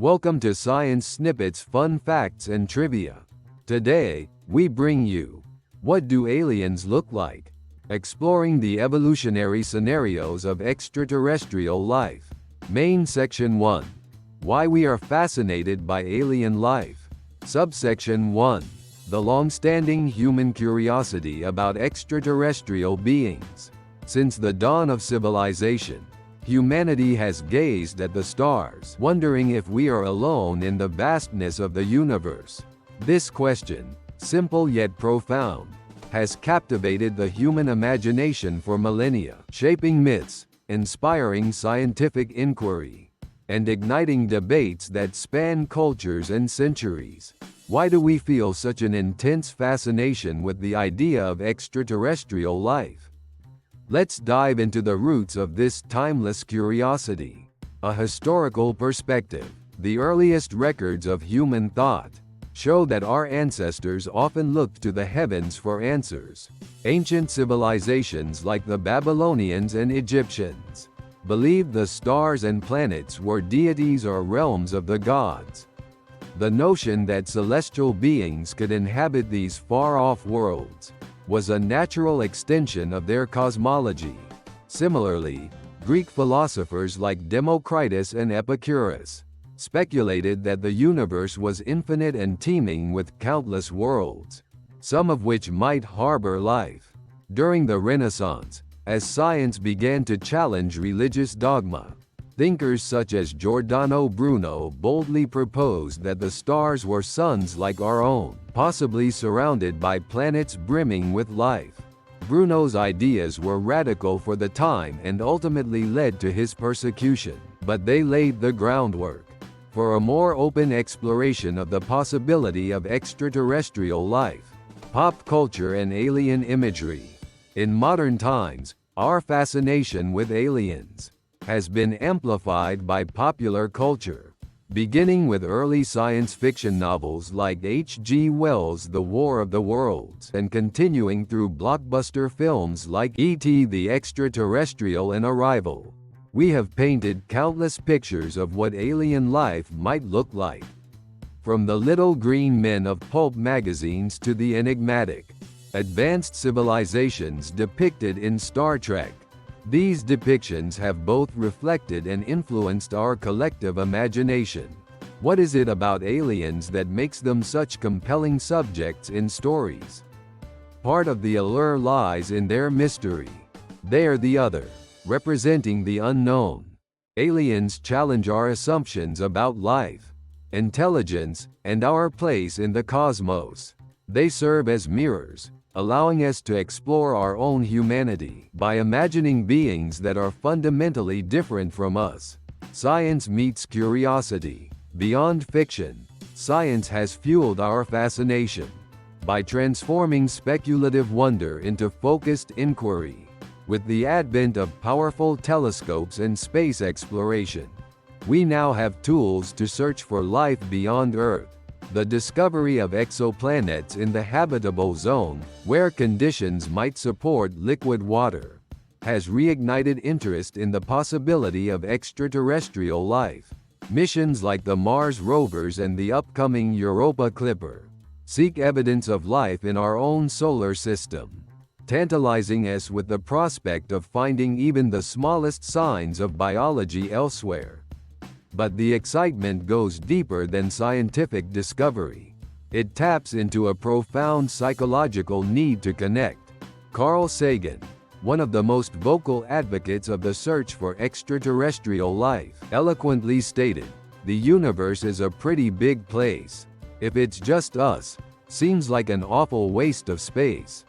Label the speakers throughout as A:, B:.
A: Welcome to Science Snippets Fun Facts and Trivia. Today, we bring you, what do aliens look like? Exploring the evolutionary scenarios of extraterrestrial life. Main Section 1. Why we are fascinated by alien life. Subsection 1. The long-standing human curiosity about extraterrestrial beings. Since the dawn of civilization, humanity has gazed at the stars, wondering if we are alone in the vastness of the universe. This question, simple yet profound, has captivated the human imagination for millennia, shaping myths, inspiring scientific inquiry, and igniting debates that span cultures and centuries. Why do we feel such an intense fascination with the idea of extraterrestrial life? Let's dive into the roots of this timeless curiosity. A historical perspective. The earliest records of human thought show that our ancestors often looked to the heavens for answers. Ancient civilizations like the Babylonians and Egyptians believed the stars and planets were deities or realms of the gods. The notion that celestial beings could inhabit these far-off worlds was a natural extension of their cosmology. Similarly, Greek philosophers like Democritus and Epicurus speculated that the universe was infinite and teeming with countless worlds, some of which might harbor life. During the Renaissance, as science began to challenge religious dogma, thinkers such as Giordano Bruno boldly proposed that the stars were suns like our own, possibly surrounded by planets brimming with life. Bruno's ideas were radical for the time and ultimately led to his persecution, but they laid the groundwork for a more open exploration of the possibility of extraterrestrial life. Pop culture and alien imagery. In modern times, our fascination with aliens has been amplified by popular culture, beginning with early science fiction novels like H.G. Wells' The War of the Worlds and continuing through blockbuster films like E.T. the Extraterrestrial and Arrival. We have painted countless pictures of what alien life might look like. From the little green men of pulp magazines to the enigmatic, advanced civilizations depicted in Star Trek, these depictions have both reflected and influenced our collective imagination. What is it about aliens that makes them such compelling subjects in stories? Part of the allure lies in their mystery. They are the other, representing the unknown. Aliens challenge our assumptions about life, intelligence, and our place in the cosmos. They serve as mirrors, allowing us to explore our own humanity by imagining beings that are fundamentally different from us. Science meets curiosity. Beyond fiction, science has fueled our fascination by transforming speculative wonder into focused inquiry. With the advent of powerful telescopes and space exploration, we now have tools to search for life beyond Earth. The discovery of exoplanets in the habitable zone, where conditions might support liquid water, has reignited interest in the possibility of extraterrestrial life. Missions like the Mars rovers and the upcoming Europa Clipper seek evidence of life in our own solar system, tantalizing us with the prospect of finding even the smallest signs of biology elsewhere. But the excitement goes deeper than scientific discovery. It taps into a profound psychological need to connect. Carl Sagan, one of the most vocal advocates of the search for extraterrestrial life, eloquently stated, "The universe is a pretty big place. If it's just us, seems like an awful waste of space."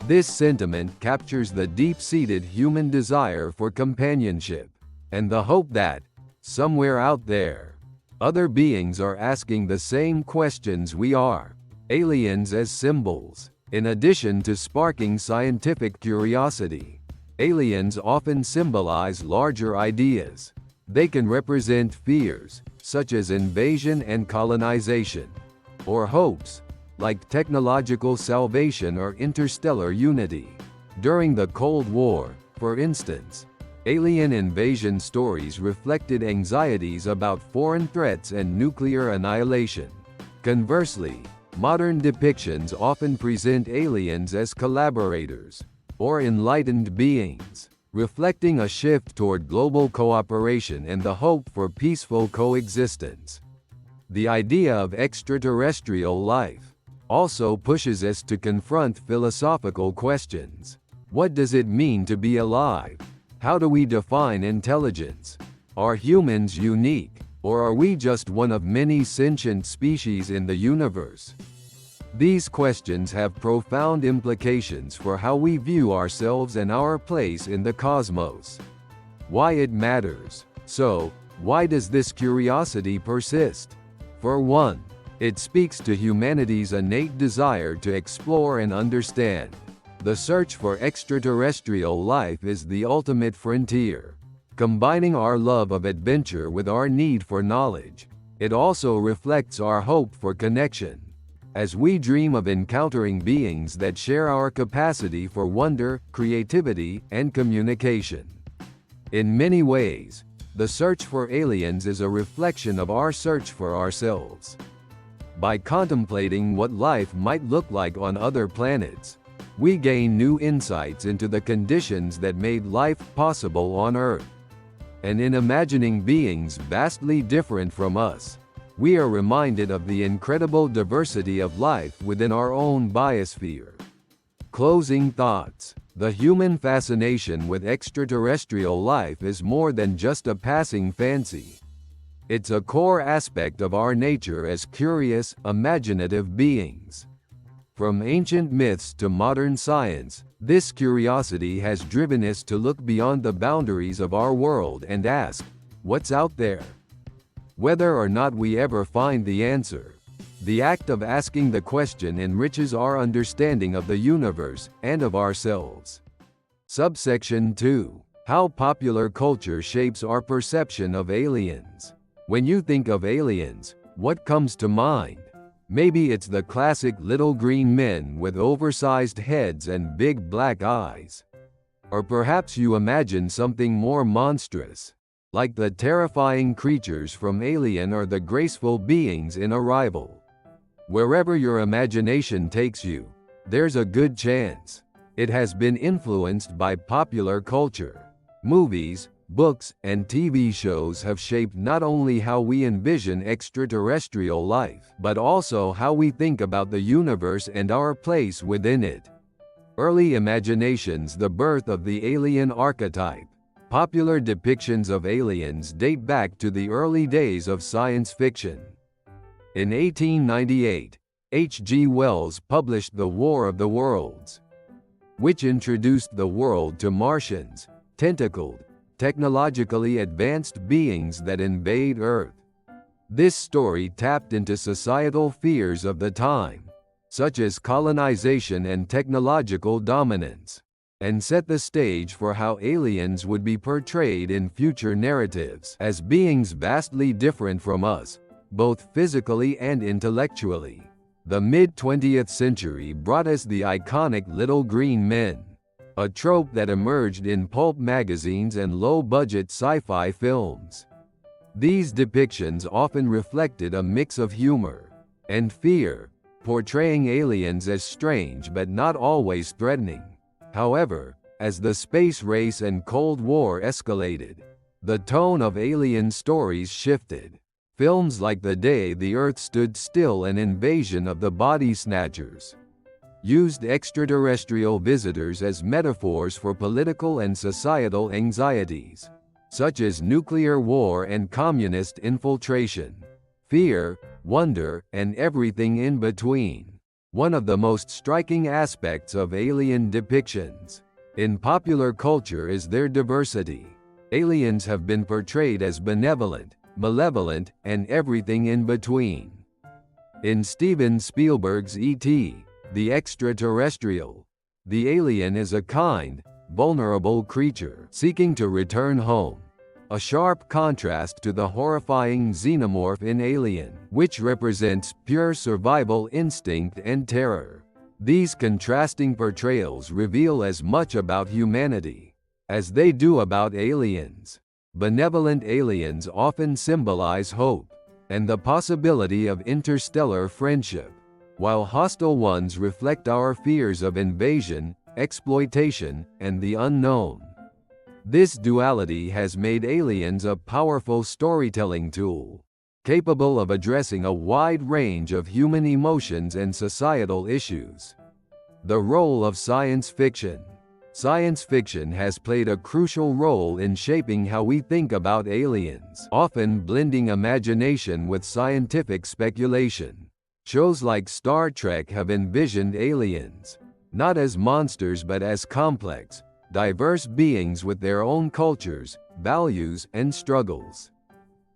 A: This sentiment captures the deep-seated human desire for companionship and the hope that, somewhere out there, other beings are asking the same questions we are. Aliens as symbols. In addition to sparking scientific curiosity, aliens often symbolize larger ideas. They can represent fears, such as invasion and colonization, or hopes, like technological salvation or interstellar unity. During the Cold War, for instance, Alien invasion stories reflected anxieties about foreign threats and nuclear annihilation. Conversely, modern depictions often present aliens as collaborators or enlightened beings, reflecting a shift toward global cooperation and the hope for peaceful coexistence. The idea of extraterrestrial life also pushes us to confront philosophical questions. What does it mean to be alive? How do we define intelligence? Are humans unique, or are we just one of many sentient species in the universe? These questions have profound implications for how we view ourselves and our place in the cosmos. Why it matters. So, why does this curiosity persist? For one, it speaks to humanity's innate desire to explore and understand. The search for extraterrestrial life is the ultimate frontier, combining our love of adventure with our need for knowledge. It also reflects our hope for connection, as we dream of encountering beings that share our capacity for wonder, creativity, and communication. In many ways, the search for aliens is a reflection of our search for ourselves. By contemplating what life might look like on other planets, we gain new insights into the conditions that made life possible on Earth. And in imagining beings vastly different from us, we are reminded of the incredible diversity of life within our own biosphere. Closing thoughts. The human fascination with extraterrestrial life is more than just a passing fancy. It's a core aspect of our nature as curious, imaginative beings. From ancient myths to modern science, this curiosity has driven us to look beyond the boundaries of our world and ask, what's out there? Whether or not we ever find the answer, the act of asking the question enriches our understanding of the universe and of ourselves. Subsection 2. How popular culture shapes our perception of aliens. When you think of aliens, what comes to mind? Maybe it's the classic little green men with oversized heads and big black eyes. Or perhaps you imagine something more monstrous, like the terrifying creatures from Alien or the graceful beings in Arrival. Wherever your imagination takes you, there's a good chance it has been influenced by popular culture. Movies, books, and TV shows have shaped not only how we envision extraterrestrial life, but also how we think about the universe and our place within it. Early imaginations. The birth of the alien archetype. Popular depictions of aliens date back to the early days of science fiction. In 1898, H.G. Wells published The War of the Worlds, which introduced the world to Martians, tentacled, technologically advanced beings that invade Earth. This story tapped into societal fears of the time, such as colonization and technological dominance, and set the stage for how aliens would be portrayed in future narratives as beings vastly different from us, both physically and intellectually. The mid-20th century brought us the iconic little green men, a trope that emerged in pulp magazines and low-budget sci-fi films. These depictions often reflected a mix of humor and fear, portraying aliens as strange but not always threatening. However, as the space race and Cold War escalated, the tone of alien stories shifted. Films like The Day the Earth Stood Still and Invasion of the Body Snatchers used extraterrestrial visitors as metaphors for political and societal anxieties, such as nuclear war and communist infiltration, fear, wonder, and everything in between. One of the most striking aspects of alien depictions in popular culture is their diversity. Aliens have been portrayed as benevolent, malevolent, and everything in between. In Steven Spielberg's E.T., The Extraterrestrial, the alien is a kind, vulnerable creature seeking to return home, a sharp contrast to the horrifying xenomorph in Alien, which represents pure survival instinct and terror. These contrasting portrayals reveal as much about humanity as they do about aliens. Benevolent aliens often symbolize hope and the possibility of interstellar friendship, while hostile ones reflect our fears of invasion, exploitation, and the unknown. This duality has made aliens a powerful storytelling tool, capable of addressing a wide range of human emotions and societal issues. The role of science fiction. Science fiction has played a crucial role in shaping how we think about aliens, often blending imagination with scientific speculation. Shows like Star Trek have envisioned aliens not as monsters but as complex, diverse beings with their own cultures, values, and struggles.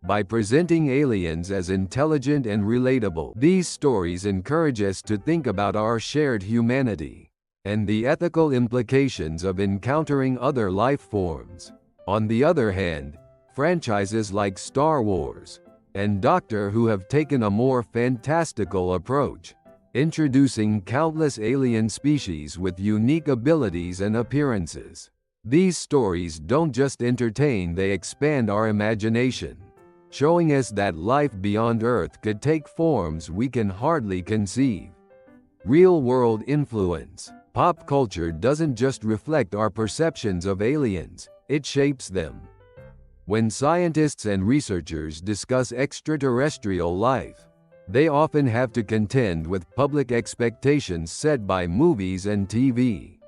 A: By presenting aliens as intelligent and relatable, these stories encourage us to think about our shared humanity and the ethical implications of encountering other life forms. On the other hand, franchises like Star Wars and Doctor Who have taken a more fantastical approach, introducing countless alien species with unique abilities and appearances. These stories don't just entertain, they expand our imagination, showing us that life beyond Earth could take forms we can hardly conceive. Real-world influence. Pop culture doesn't just reflect our perceptions of aliens, it shapes them. When scientists and researchers discuss extraterrestrial life, they often have to contend with public expectations set by movies and TV.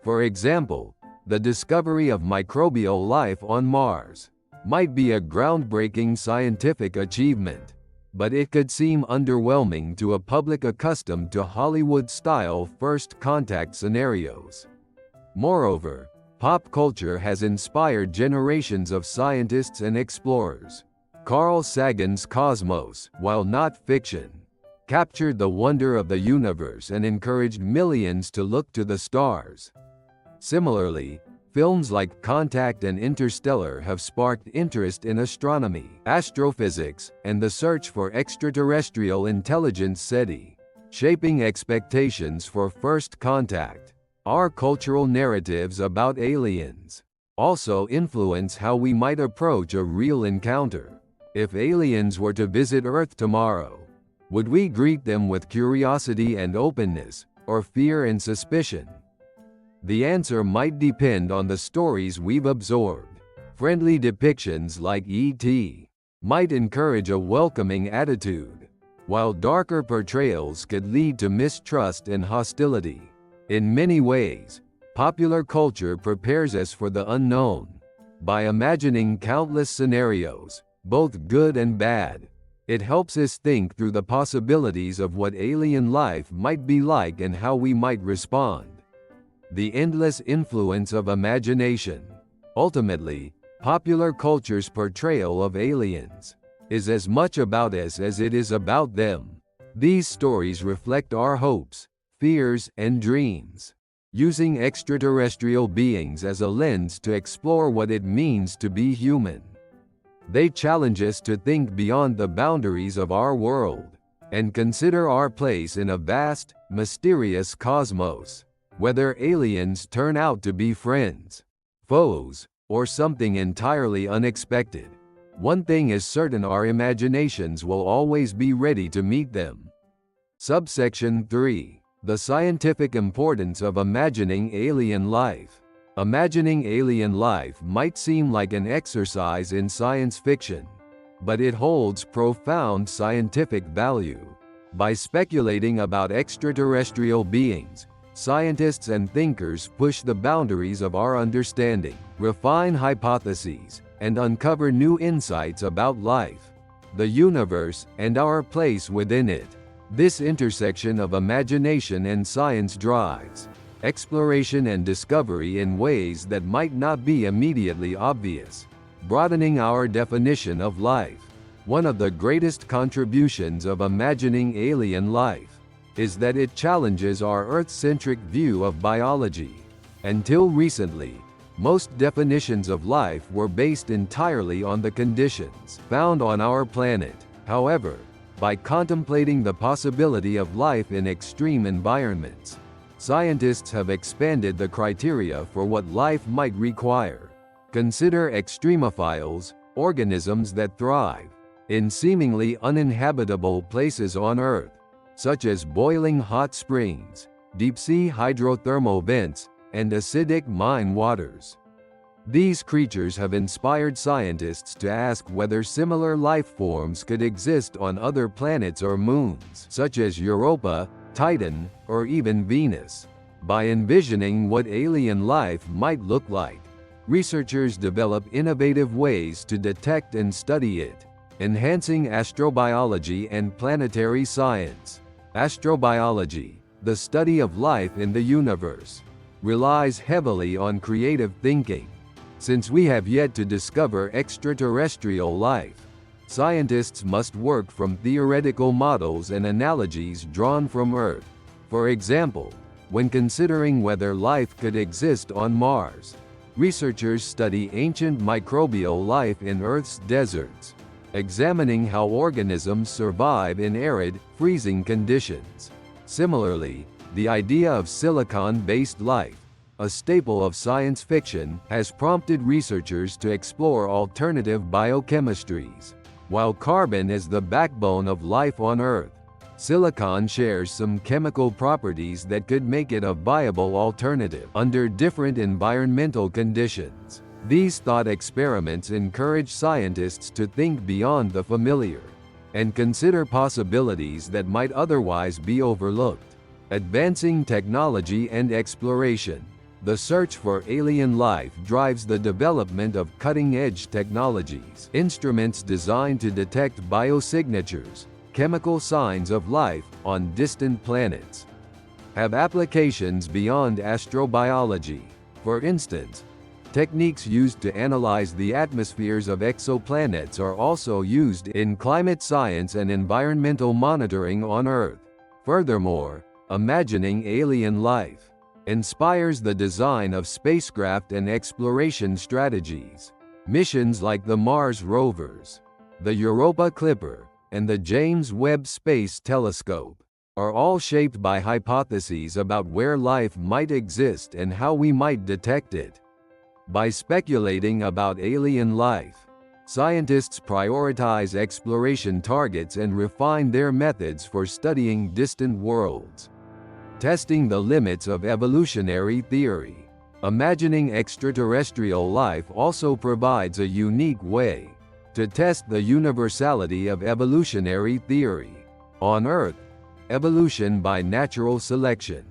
A: For example, the discovery of microbial life on Mars might be a groundbreaking scientific achievement, but it could seem underwhelming to a public accustomed to Hollywood-style first contact scenarios. Moreover, pop culture has inspired generations of scientists and explorers. Carl Sagan's Cosmos, while not fiction, captured the wonder of the universe and encouraged millions to look to the stars. Similarly, films like Contact and Interstellar have sparked interest in astronomy, astrophysics, and the search for extraterrestrial intelligence SETI, shaping expectations for first contact. Our cultural narratives about aliens also influence how we might approach a real encounter. If aliens were to visit Earth tomorrow, would we greet them with curiosity and openness, or fear and suspicion? The answer might depend on the stories we've absorbed. Friendly depictions like E.T. might encourage a welcoming attitude, while darker portrayals could lead to mistrust and hostility. In many ways, popular culture prepares us for the unknown. By imagining countless scenarios, both good and bad, it helps us think through the possibilities of what alien life might be like and how we might respond. The endless influence of imagination. Ultimately, popular culture's portrayal of aliens is as much about us as it is about them. These stories reflect our hopes, fears, and dreams, using extraterrestrial beings as a lens to explore what it means to be human. They challenge us to think beyond the boundaries of our world and consider our place in a vast, mysterious cosmos. Whether aliens turn out to be friends, foes, or something entirely unexpected, one thing is certain: our imaginations will always be ready to meet them. Subsection 3. The scientific importance of imagining alien life. Imagining alien life might seem like an exercise in science fiction, but it holds profound scientific value. By speculating about extraterrestrial beings, scientists and thinkers push the boundaries of our understanding, refine hypotheses, and uncover new insights about life, the universe, and our place within it. This intersection of imagination and science drives exploration and discovery in ways that might not be immediately obvious, broadening our definition of life. One of the greatest contributions of imagining alien life is that it challenges our Earth-centric view of biology. Until recently, most definitions of life were based entirely on the conditions found on our planet. However, by contemplating the possibility of life in extreme environments, scientists have expanded the criteria for what life might require. Consider extremophiles, organisms that thrive in seemingly uninhabitable places on Earth, such as boiling hot springs, deep-sea hydrothermal vents, and acidic mine waters. These creatures have inspired scientists to ask whether similar life forms could exist on other planets or moons, such as Europa, Titan, or even Venus. By envisioning what alien life might look like, researchers develop innovative ways to detect and study it, enhancing astrobiology and planetary science. Astrobiology, the study of life in the universe, relies heavily on creative thinking. Since we have yet to discover extraterrestrial life, scientists must work from theoretical models and analogies drawn from Earth. For example, when considering whether life could exist on Mars, researchers study ancient microbial life in Earth's deserts, examining how organisms survive in arid, freezing conditions. Similarly, the idea of silicon-based life, a staple of science fiction, has prompted researchers to explore alternative biochemistries. While carbon is the backbone of life on Earth, silicon shares some chemical properties that could make it a viable alternative under different environmental conditions. These thought experiments encourage scientists to think beyond the familiar and consider possibilities that might otherwise be overlooked. Advancing technology and exploration. The search for alien life drives the development of cutting-edge technologies, instruments designed to detect biosignatures, chemical signs of life, on distant planets, have applications beyond astrobiology. For instance, techniques used to analyze the atmospheres of exoplanets are also used in climate science and environmental monitoring on Earth. Furthermore, imagining alien life inspires the design of spacecraft and exploration strategies. Missions like the Mars rovers, the Europa Clipper, and the James Webb Space Telescope are all shaped by hypotheses about where life might exist and how we might detect it. By speculating about alien life, scientists prioritize exploration targets and refine their methods for studying distant worlds. Testing the limits of evolutionary theory. Imagining extraterrestrial life also provides a unique way to test the universality of evolutionary theory. On Earth, evolution by natural selection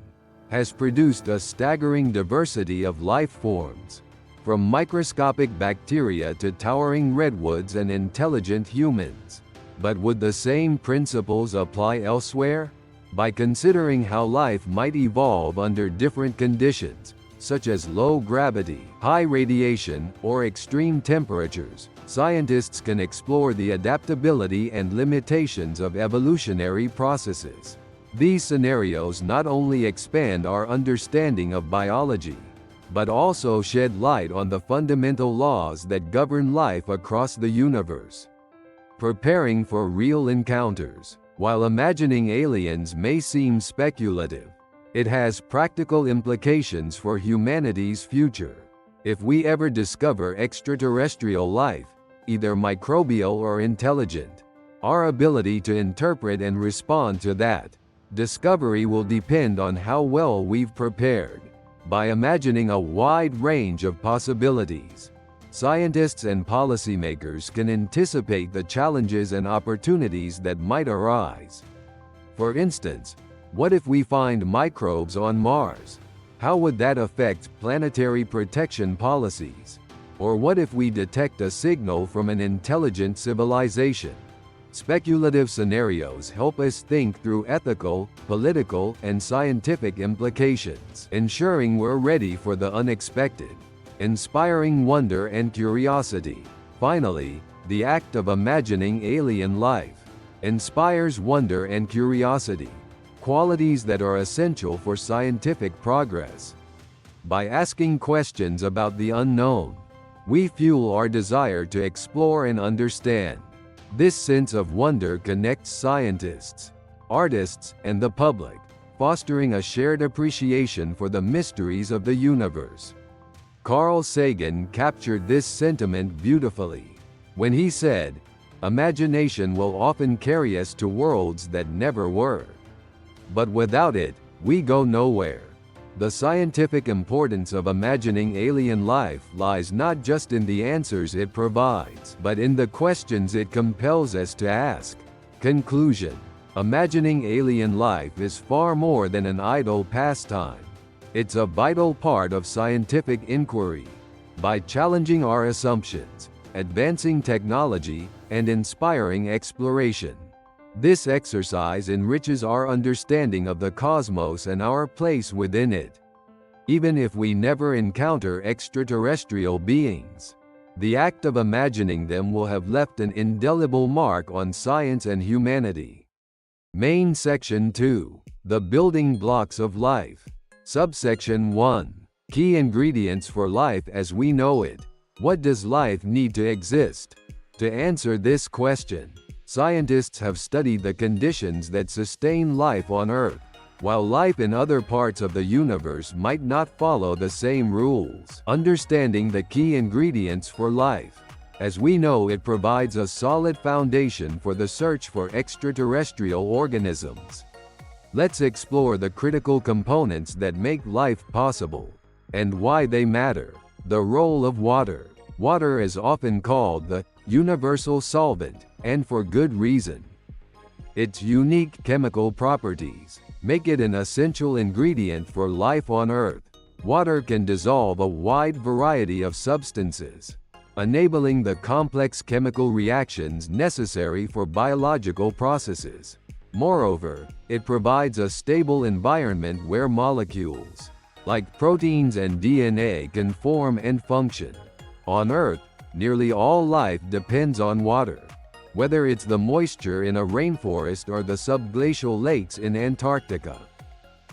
A: has produced a staggering diversity of life forms, from microscopic bacteria to towering redwoods and intelligent humans. But would the same principles apply elsewhere? By considering how life might evolve under different conditions, such as low gravity, high radiation, or extreme temperatures, scientists can explore the adaptability and limitations of evolutionary processes. These scenarios not only expand our understanding of biology, but also shed light on the fundamental laws that govern life across the universe. Preparing for real encounters. While imagining aliens may seem speculative, it has practical implications for humanity's future. If we ever discover extraterrestrial life, either microbial or intelligent, our ability to interpret and respond to that discovery will depend on how well we've prepared. By imagining a wide range of possibilities, scientists and policymakers can anticipate the challenges and opportunities that might arise. For instance, what if we find microbes on Mars? How would that affect planetary protection policies? Or what if we detect a signal from an intelligent civilization? Speculative scenarios help us think through ethical, political, and scientific implications, ensuring we're ready for the unexpected. Inspiring wonder and curiosity. Finally, the act of imagining alien life inspires wonder and curiosity, qualities that are essential for scientific progress. By asking questions about the unknown, we fuel our desire to explore and understand. This sense of wonder connects scientists, artists, and the public, fostering a shared appreciation for the mysteries of the universe. Carl Sagan captured this sentiment beautifully when he said, "Imagination will often carry us to worlds that never were. But without it, we go nowhere." The scientific importance of imagining alien life lies not just in the answers it provides, but in the questions it compels us to ask. Conclusion: imagining alien life is far more than an idle pastime. It's a vital part of scientific inquiry. By challenging our assumptions, advancing technology, and inspiring exploration, this exercise enriches our understanding of the cosmos and our place within it. Even if we never encounter extraterrestrial beings, the act of imagining them will have left an indelible mark on science and humanity. Main Section 2. The Building Blocks of Life. Subsection 1. Key ingredients for life as we know it. What does life need to exist? To answer this question, scientists have studied the conditions that sustain life on Earth. While life in other parts of the universe might not follow the same rules, understanding the key ingredients for life, as we know it provides a solid foundation for the search for extraterrestrial organisms. Let's explore the critical components that make life possible, and why they matter. The role of water. Water is often called the universal solvent, and for good reason. Its unique chemical properties make it an essential ingredient for life on Earth. Water can dissolve a wide variety of substances, enabling the complex chemical reactions necessary for biological processes. Moreover, it provides a stable environment where molecules, like proteins and DNA, can form and function. On Earth, nearly all life depends on water, whether it's the moisture in a rainforest or the subglacial lakes in Antarctica.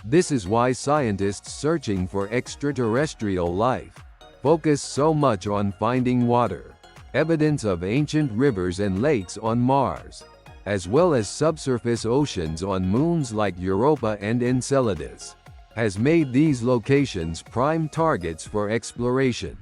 A: This is why scientists searching for extraterrestrial life focus so much on finding water. Evidence of ancient rivers and lakes on Mars, as well as subsurface oceans on moons like Europa and Enceladus, has made these locations prime targets for exploration.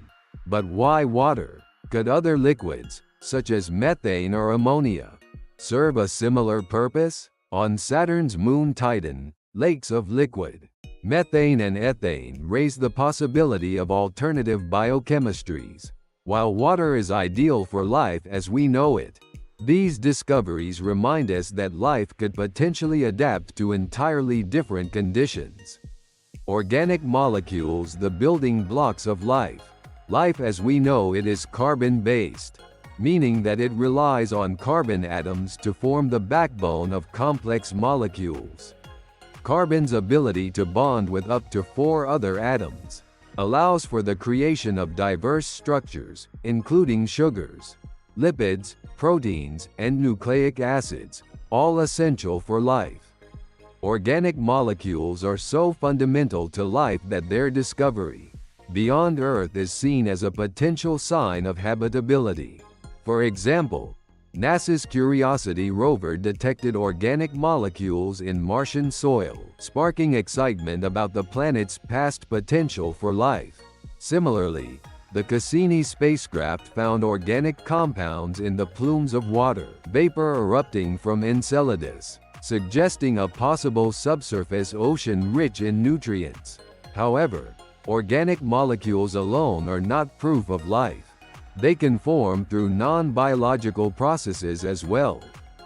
A: But why water? Could other liquids, such as methane or ammonia, serve a similar purpose? On Saturn's moon Titan, lakes of liquid methane and ethane raise the possibility of alternative biochemistries. While water is ideal for life as we know it, these discoveries remind us that life could potentially adapt to entirely different conditions. Organic molecules, the building blocks of life. Life as we know it is carbon-based, meaning that it relies on carbon atoms to form the backbone of complex molecules. Carbon's ability to bond with up to 4 other atoms allows for the creation of diverse structures, including sugars, lipids, proteins, and nucleic acids, all essential for life. Organic molecules are so fundamental to life that their discovery beyond Earth is seen as a potential sign of habitability. For example, NASA's Curiosity rover detected organic molecules in Martian soil, sparking excitement about the planet's past potential for life. Similarly, the Cassini spacecraft found organic compounds in the plumes of water vapor erupting from Enceladus, suggesting a possible subsurface ocean rich in nutrients. However, organic molecules alone are not proof of life. They can form through non-biological processes as well.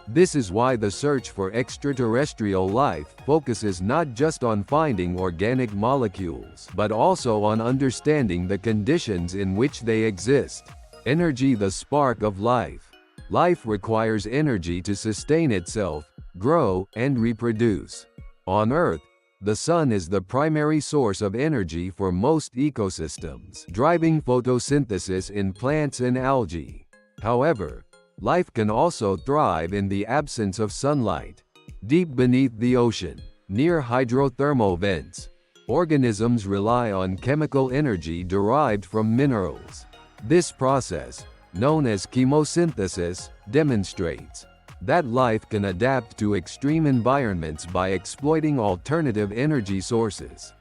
A: This is why the search for extraterrestrial life focuses not just on finding organic molecules, but also on understanding the conditions in which they exist. Energy, the spark of life. Life requires energy to sustain itself, grow, and reproduce. On Earth, the sun is the primary source of energy for most ecosystems, driving photosynthesis in plants and algae. However, life can also thrive in the absence of sunlight. Deep beneath the ocean, near hydrothermal vents, organisms rely on chemical energy derived from minerals. This process, known as chemosynthesis, demonstrates that life can adapt to extreme environments by exploiting alternative energy sources.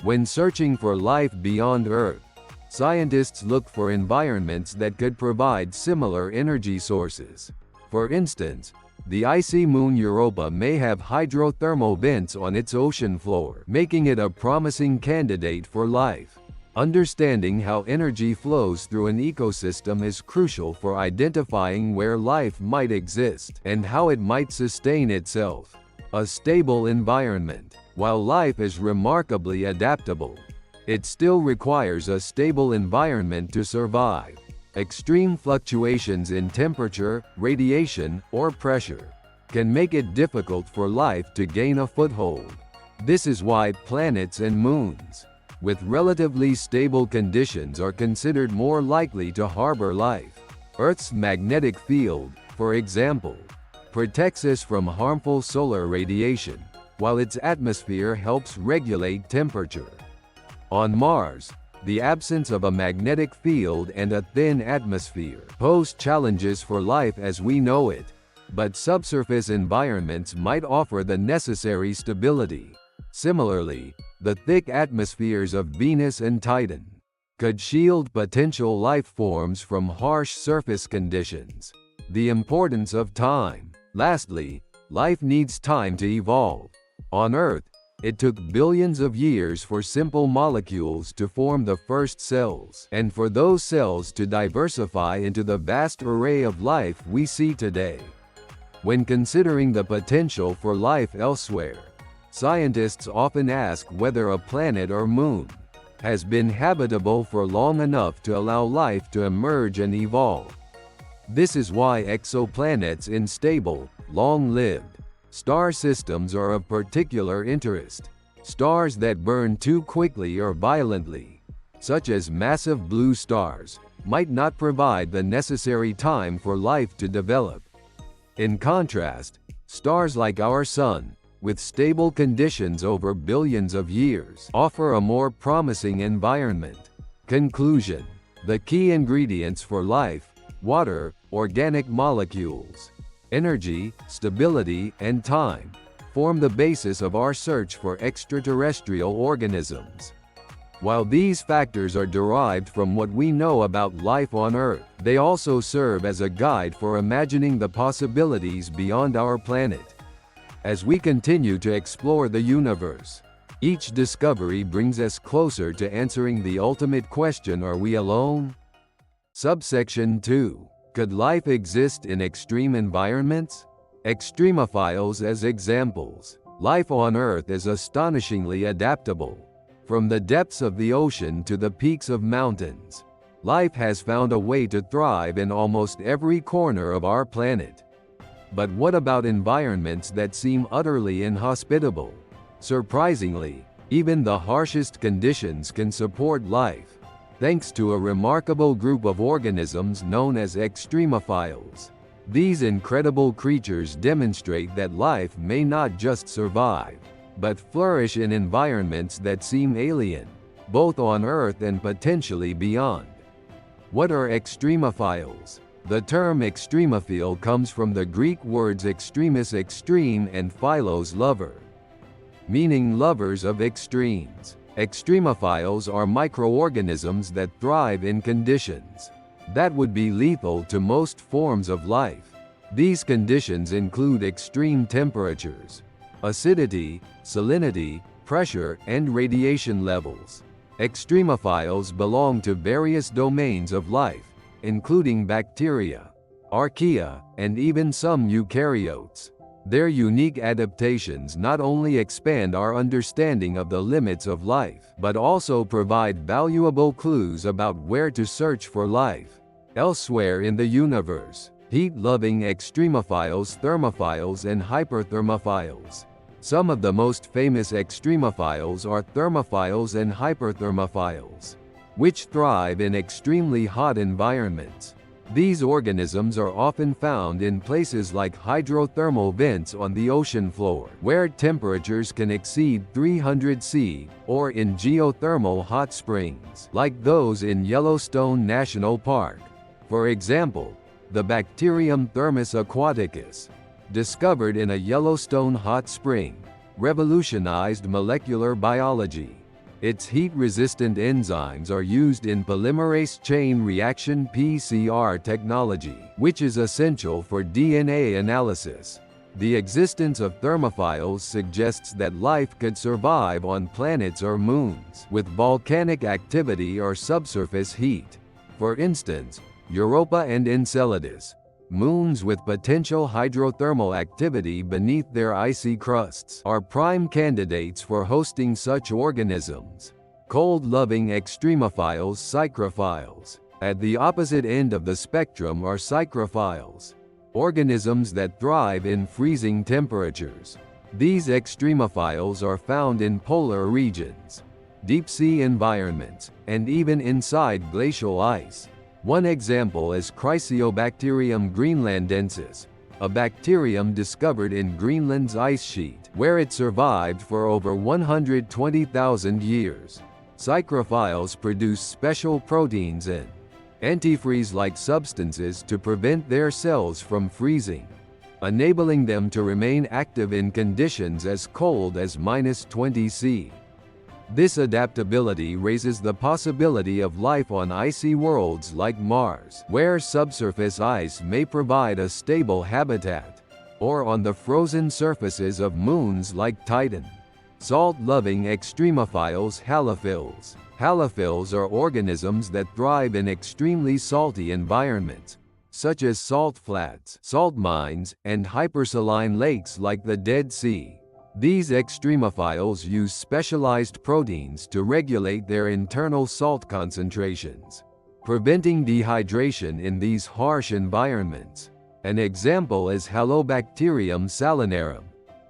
A: When searching for life beyond Earth, scientists look for environments that could provide similar energy sources. For instance, the icy moon Europa may have hydrothermal vents on its ocean floor, making it a promising candidate for life. Understanding how energy flows through an ecosystem is crucial for identifying where life might exist and how it might sustain itself. A stable environment. While life is remarkably adaptable, it still requires a stable environment to survive. Extreme fluctuations in temperature, radiation, or pressure can make it difficult for life to gain a foothold. This is why planets and moons with relatively stable conditions are considered more likely to harbor life. Earth's magnetic field, for example, protects us from harmful solar radiation, while its atmosphere helps regulate temperature. On Mars, the absence of a magnetic field and a thin atmosphere pose challenges for life as we know it, but subsurface environments might offer the necessary stability. Similarly, the thick atmospheres of Venus and Titan could shield potential life forms from harsh surface conditions. The importance of time. Lastly, life needs time to evolve. On Earth, it took billions of years for simple molecules to form the first cells, and for those cells to diversify into the vast array of life we see today. When considering the potential for life elsewhere, scientists often ask whether a planet or moon has been habitable for long enough to allow life to emerge and evolve. This is why exoplanets in stable, long-lived star systems are of particular interest. Stars that burn too quickly or violently, such as massive blue stars, might not provide the necessary time for life to develop. In contrast, stars like our Sun, with stable conditions over billions of years, offer a more promising environment. Conclusion. The key ingredients for life: water, organic molecules, energy, stability, and time, form the basis of our search for extraterrestrial organisms. While these factors are derived from what we know about life on Earth, they also serve as a guide for imagining the possibilities beyond our planet. As we continue to explore the universe, each discovery brings us closer to answering the ultimate question: are we alone? Subsection 2. Could life exist in extreme environments? Extremophiles as examples. Life on Earth is astonishingly adaptable. From the depths of the ocean to the peaks of mountains, life has found a way to thrive in almost every corner of our planet. But what about environments that seem utterly inhospitable? Surprisingly, even the harshest conditions can support life, thanks to a remarkable group of organisms known as extremophiles. These incredible creatures demonstrate that life may not just survive, but flourish in environments that seem alien, both on Earth and potentially beyond. What are extremophiles? The term extremophile comes from the Greek words extremis, extreme, and philos, lover, meaning lovers of extremes. Extremophiles are microorganisms that thrive in conditions that would be lethal to most forms of life. These conditions include extreme temperatures, acidity, salinity, pressure, and radiation levels. Extremophiles belong to various domains of life, including bacteria, archaea, and even some eukaryotes. Their unique adaptations not only expand our understanding of the limits of life, but also provide valuable clues about where to search for life elsewhere in the universe. Heat-loving extremophiles, thermophiles, and hyperthermophiles. Some of the most famous extremophiles are thermophiles and hyperthermophiles, which thrive in extremely hot environments. These organisms are often found in places like hydrothermal vents on the ocean floor, where temperatures can exceed 300 C, or in geothermal hot springs, like those in Yellowstone National Park. For example, The bacterium Thermus aquaticus, discovered in a Yellowstone hot spring, revolutionized molecular biology. Its heat-resistant enzymes are used in polymerase chain reaction (PCR) technology, which is essential for DNA analysis. The existence of thermophiles suggests that life could survive on planets or moons with volcanic activity or subsurface heat. For instance, Europa and Enceladus, moons with potential hydrothermal activity beneath their icy crusts, are prime candidates for hosting such organisms. Cold-loving extremophiles, psychrophiles. At the opposite end of the spectrum are psychrophiles, organisms that thrive in freezing temperatures. These extremophiles are found in polar regions, deep-sea environments, and even inside glacial ice. One example is Chrysobacterium greenlandensis, a bacterium discovered in Greenland's ice sheet, where it survived for over 120,000 years. Psychrophiles produce special proteins and antifreeze-like substances to prevent their cells from freezing, enabling them to remain active in conditions as cold as -20°C. This adaptability raises the possibility of life on icy worlds like Mars, where subsurface ice may provide a stable habitat, or on the frozen surfaces of moons like Titan. Salt-loving extremophiles, halophils. Halophils are organisms that thrive in extremely salty environments, such as salt flats, salt mines, and hypersaline lakes like the Dead Sea. These extremophiles use specialized proteins to regulate their internal salt concentrations, preventing dehydration in these harsh environments. An example is Halobacterium salinarum,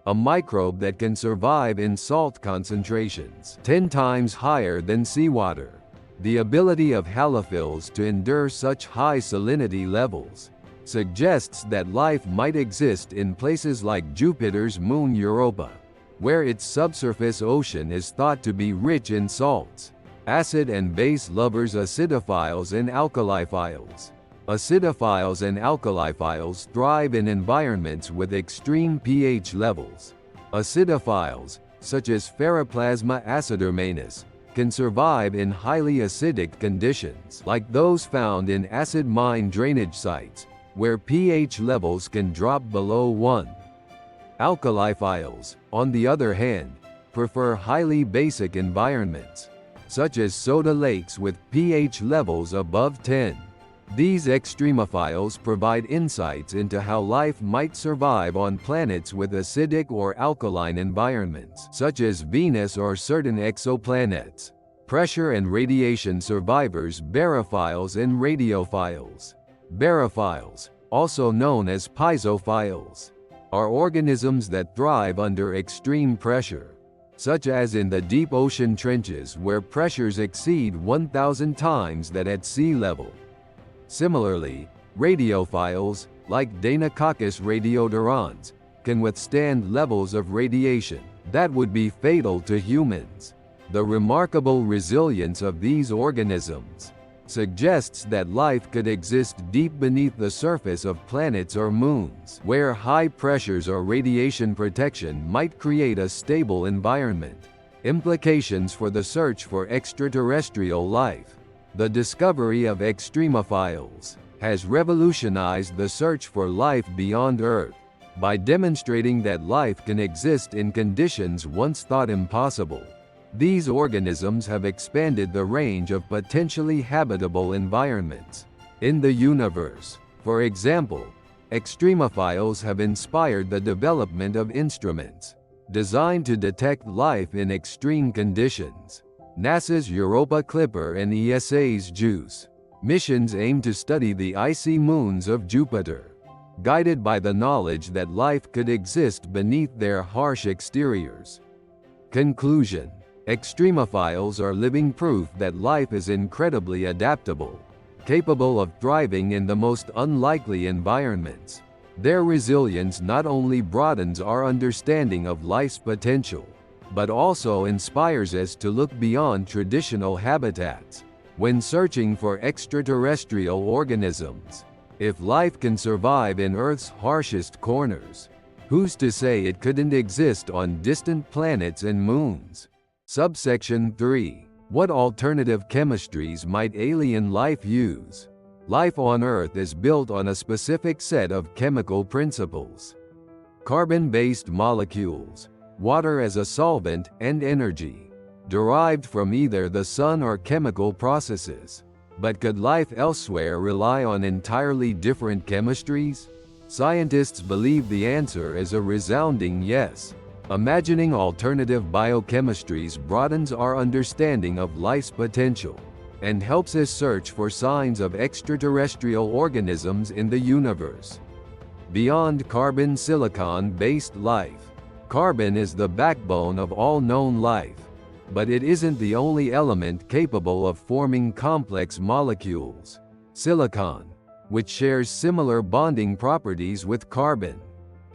A: a microbe that can survive in salt concentrations 10 times higher than seawater. The ability of halophils to endure such high salinity levels suggests that life might exist in places like Jupiter's moon Europa, where its subsurface ocean is thought to be rich in salts. Acid and base lovers, acidophiles and alkaliphiles. Acidophiles and alkaliphiles thrive in environments with extreme pH levels. Acidophiles, such as Ferroplasma acidermanus, can survive in highly acidic conditions, like those found in acid mine drainage sites, where pH levels can drop below 1. Alkaliphiles, on the other hand, prefer highly basic environments, such as soda lakes with pH levels above 10. These extremophiles provide insights into how life might survive on planets with acidic or alkaline environments, such as Venus or certain exoplanets. Pressure and radiation survivors, barophiles and radiophiles. Barophiles, also known as piezo-philes, are organisms that thrive under extreme pressure, such as in the deep ocean trenches where pressures exceed 1,000 times that at sea level. Similarly, radiophiles, like Deinococcus radiodurans, can withstand levels of radiation that would be fatal to humans. The remarkable resilience of these organisms suggests that life could exist deep beneath the surface of planets or moons, where high pressures or radiation protection might create a stable environment. Implications for the search for extraterrestrial life. The discovery of extremophiles has revolutionized the search for life beyond Earth by demonstrating that life can exist in conditions once thought impossible. These organisms have expanded the range of potentially habitable environments in the universe. For example, extremophiles have inspired the development of instruments designed to detect life in extreme conditions. NASA's Europa Clipper and ESA's JUICE missions aim to study the icy moons of Jupiter, guided by the knowledge that life could exist beneath their harsh exteriors. Conclusion: extremophiles are living proof that life is incredibly adaptable, capable of thriving in the most unlikely environments. Their resilience not only broadens our understanding of life's potential, but also inspires us to look beyond traditional habitats when searching for extraterrestrial organisms. If life can survive in Earth's harshest corners, who's to say it couldn't exist on distant planets and moons? Subsection 3. What alternative chemistries might alien life use? Life on Earth is built on a specific set of chemical principles. Carbon-based molecules, water as a solvent, and energy, derived from either the sun or chemical processes. But could life elsewhere rely on entirely different chemistries? Scientists believe the answer is a resounding yes. Imagining alternative biochemistries broadens our understanding of life's potential and helps us search for signs of extraterrestrial organisms in the universe. Beyond carbon, silicon-based life. Carbon is the backbone of all known life, but it isn't the only element capable of forming complex molecules. Silicon, which shares similar bonding properties with carbon,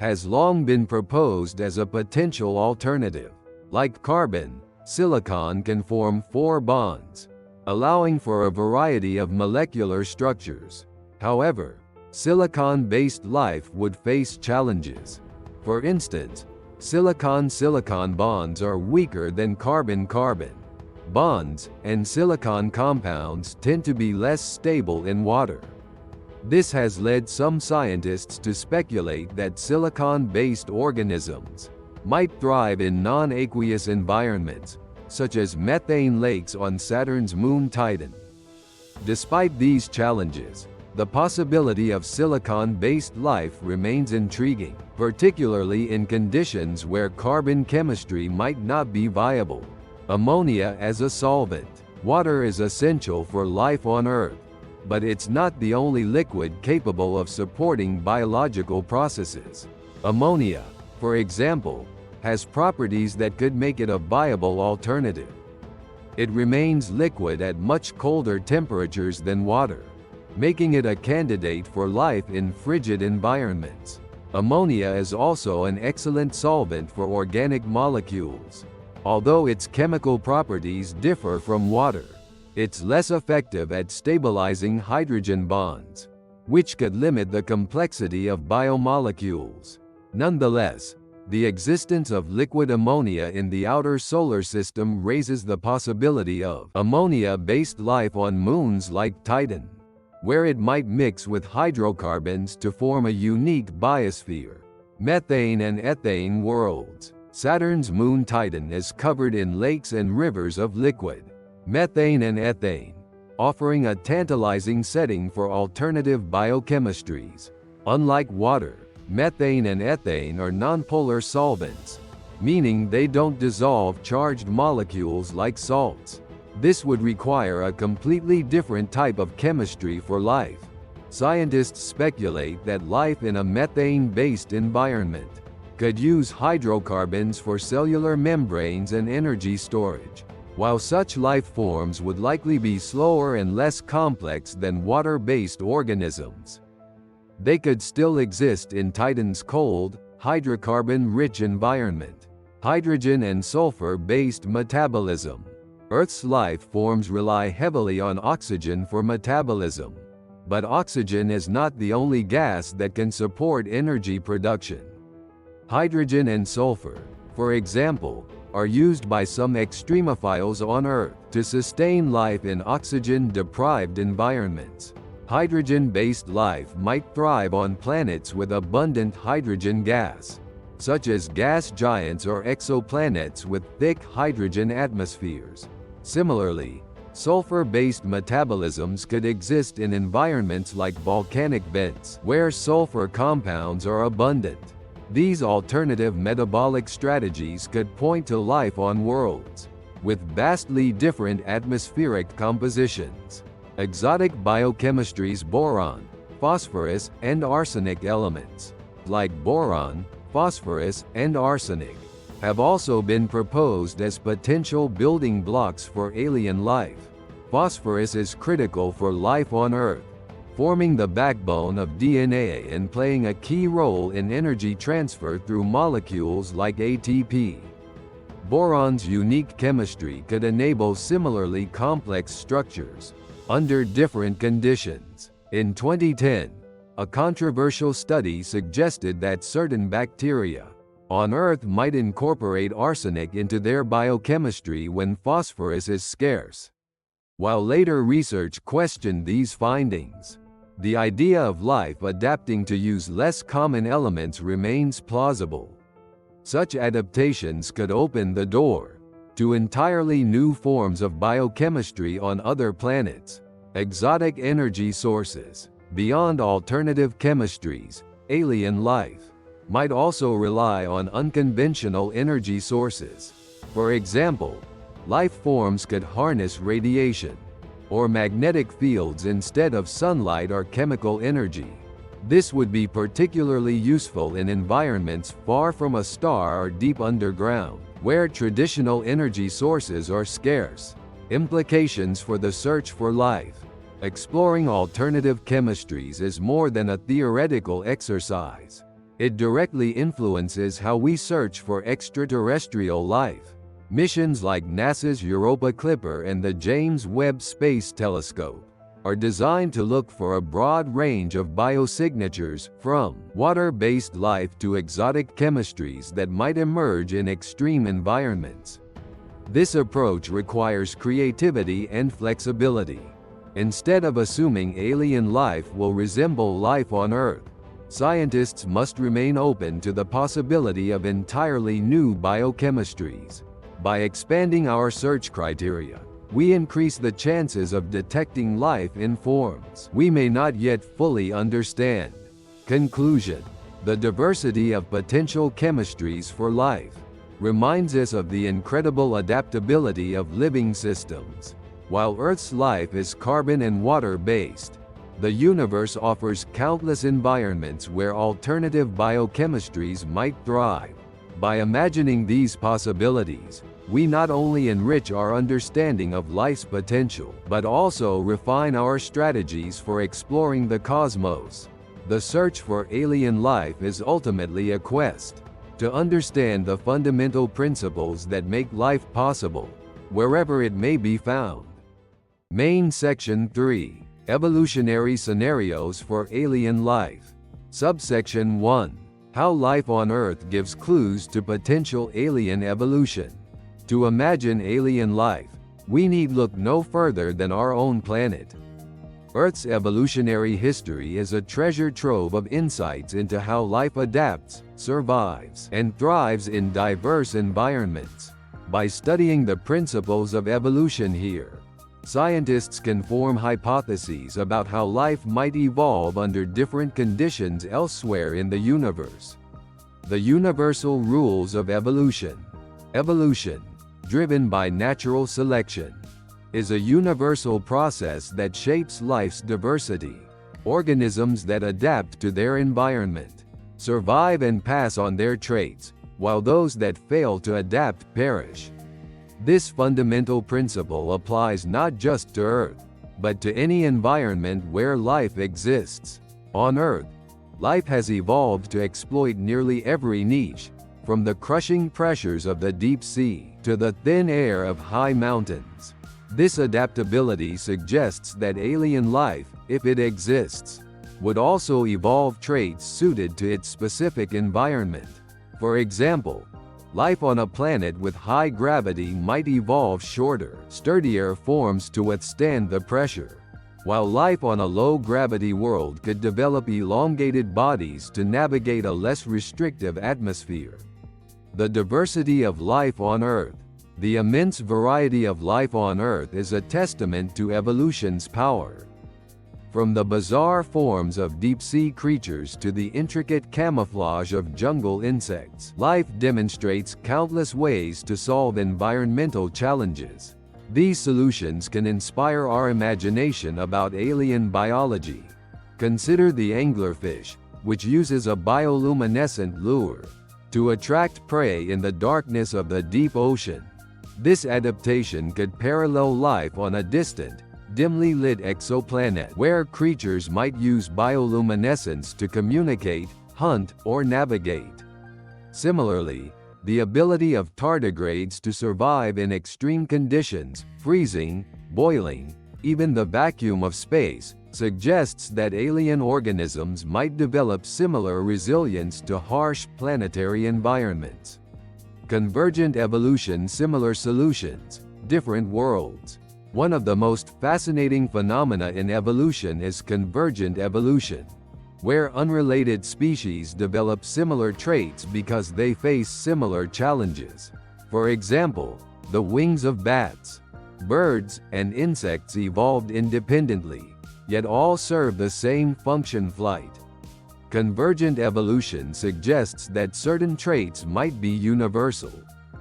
A: has long been proposed as a potential alternative. Like carbon, silicon can form 4 bonds, allowing for a variety of molecular structures. However, silicon-based life would face challenges. For instance, silicon-silicon bonds are weaker than carbon-carbon bonds, and silicon compounds tend to be less stable in water. This has led some scientists to speculate that silicon-based organisms might thrive in non-aqueous environments, such as methane lakes on Saturn's moon Titan. Despite these challenges, the possibility of silicon-based life remains intriguing, particularly in conditions where carbon chemistry might not be viable. Ammonia as a solvent. Water is essential for life on Earth, but it's not the only liquid capable of supporting biological processes. Ammonia, for example, has properties that could make it a viable alternative. It remains liquid at much colder temperatures than water, making it a candidate for life in frigid environments. Ammonia is also an excellent solvent for organic molecules. Although its chemical properties differ from water, it's less effective at stabilizing hydrogen bonds, which could limit the complexity of biomolecules. Nonetheless, the existence of liquid ammonia in the outer solar system raises the possibility of ammonia-based life on moons like Titan, where it might mix with hydrocarbons to form a unique biosphere. Methane and ethane worlds. Saturn's moon Titan is covered in lakes and rivers of liquid methane and ethane, offering a tantalizing setting for alternative biochemistries. Unlike water, methane and ethane are nonpolar solvents, meaning they don't dissolve charged molecules like salts. This would require a completely different type of chemistry for life. Scientists speculate that life in a methane-based environment could use hydrocarbons for cellular membranes and energy storage. While such life forms would likely be slower and less complex than water-based organisms, they could still exist in Titan's cold, hydrocarbon-rich environment. Hydrogen and sulfur-based metabolism. Earth's life forms rely heavily on oxygen for metabolism, but oxygen is not the only gas that can support energy production. Hydrogen and sulfur, for example, are used by some extremophiles on Earth to sustain life in oxygen-deprived environments. Hydrogen-based life might thrive on planets with abundant hydrogen gas, such as gas giants or exoplanets with thick hydrogen atmospheres. Similarly, sulfur-based metabolisms could exist in environments like volcanic vents, where sulfur compounds are abundant. These alternative metabolic strategies could point to life on worlds with vastly different atmospheric compositions. Exotic biochemistries. Boron, phosphorus, and arsenic elements, like boron, phosphorus, and arsenic, have also been proposed as potential building blocks for alien life. Phosphorus is critical for life on Earth, forming the backbone of DNA and playing a key role in energy transfer through molecules like ATP. Boron's unique chemistry could enable similarly complex structures under different conditions. In 2010, A controversial study suggested that certain bacteria on Earth might incorporate arsenic into their biochemistry when phosphorus is scarce. While later research questioned these findings, the idea of life adapting to use less common elements remains plausible. Such adaptations could open the door to entirely new forms of biochemistry on other planets. Exotic energy sources. Beyond alternative chemistries, alien life might also rely on unconventional energy sources. For example, life forms could harness radiation or magnetic fields instead of sunlight or chemical energy. This would be particularly useful in environments far from a star or deep underground, where traditional energy sources are scarce. Implications for the search for life. Exploring alternative chemistries is more than a theoretical exercise. It directly influences how we search for extraterrestrial life. Missions like NASA's Europa Clipper and the James Webb Space Telescope are designed to look for a broad range of biosignatures, from water-based life to exotic chemistries that might emerge in extreme environments. This approach requires creativity and flexibility. Instead of assuming alien life will resemble life on Earth, scientists must remain open to the possibility of entirely new biochemistries. By expanding our search criteria, we increase the chances of detecting life in forms we may not yet fully understand. Conclusion: the diversity of potential chemistries for life reminds us of the incredible adaptability of living systems. While Earth's life is carbon and water-based, the universe offers countless environments where alternative biochemistries might thrive. By imagining these possibilities, we not only enrich our understanding of life's potential, but also refine our strategies for exploring the cosmos. The search for alien life is ultimately a quest to understand the fundamental principles that make life possible, wherever it may be found. Main Section 3. Evolutionary Scenarios for Alien Life. Subsection 1. How life on Earth gives clues to potential alien evolution. To imagine alien life, we need look no further than our own planet. Earth's evolutionary history is a treasure trove of insights into how life adapts, survives, and thrives in diverse environments. By studying the principles of evolution here, scientists can form hypotheses about how life might evolve under different conditions elsewhere in the universe. The universal rules of evolution. Evolution, driven by natural selection, is a universal process that shapes life's diversity. Organisms that adapt to their environment survive and pass on their traits, while those that fail to adapt perish. This fundamental principle applies not just to Earth, but to any environment where life exists. On Earth, life has evolved to exploit nearly every niche, from the crushing pressures of the deep sea to the thin air of high mountains. This adaptability suggests that alien life, if it exists, would also evolve traits suited to its specific environment. For example, life on a planet with high gravity might evolve shorter, sturdier forms to withstand the pressure, while life on a low-gravity world could develop elongated bodies to navigate a less restrictive atmosphere. The diversity of life on Earth. The immense variety of life on Earth is a testament to evolution's power. From the bizarre forms of deep-sea creatures to the intricate camouflage of jungle insects, life demonstrates countless ways to solve environmental challenges. These solutions can inspire our imagination about alien biology. Consider the anglerfish, which uses a bioluminescent lure to attract prey in the darkness of the deep ocean. This adaptation could parallel life on a distant, dimly lit exoplanet, where creatures might use bioluminescence to communicate, hunt, or navigate. Similarly, the ability of tardigrades to survive in extreme conditions, freezing, boiling, even the vacuum of space, suggests that alien organisms might develop similar resilience to harsh planetary environments. Convergent evolution, similar solutions, different worlds. One of the most fascinating phenomena in evolution is convergent evolution, where unrelated species develop similar traits because they face similar challenges. For example, the wings of bats, birds, and insects evolved independently, yet all serve the same function: flight. Convergent evolution suggests that certain traits might be universal.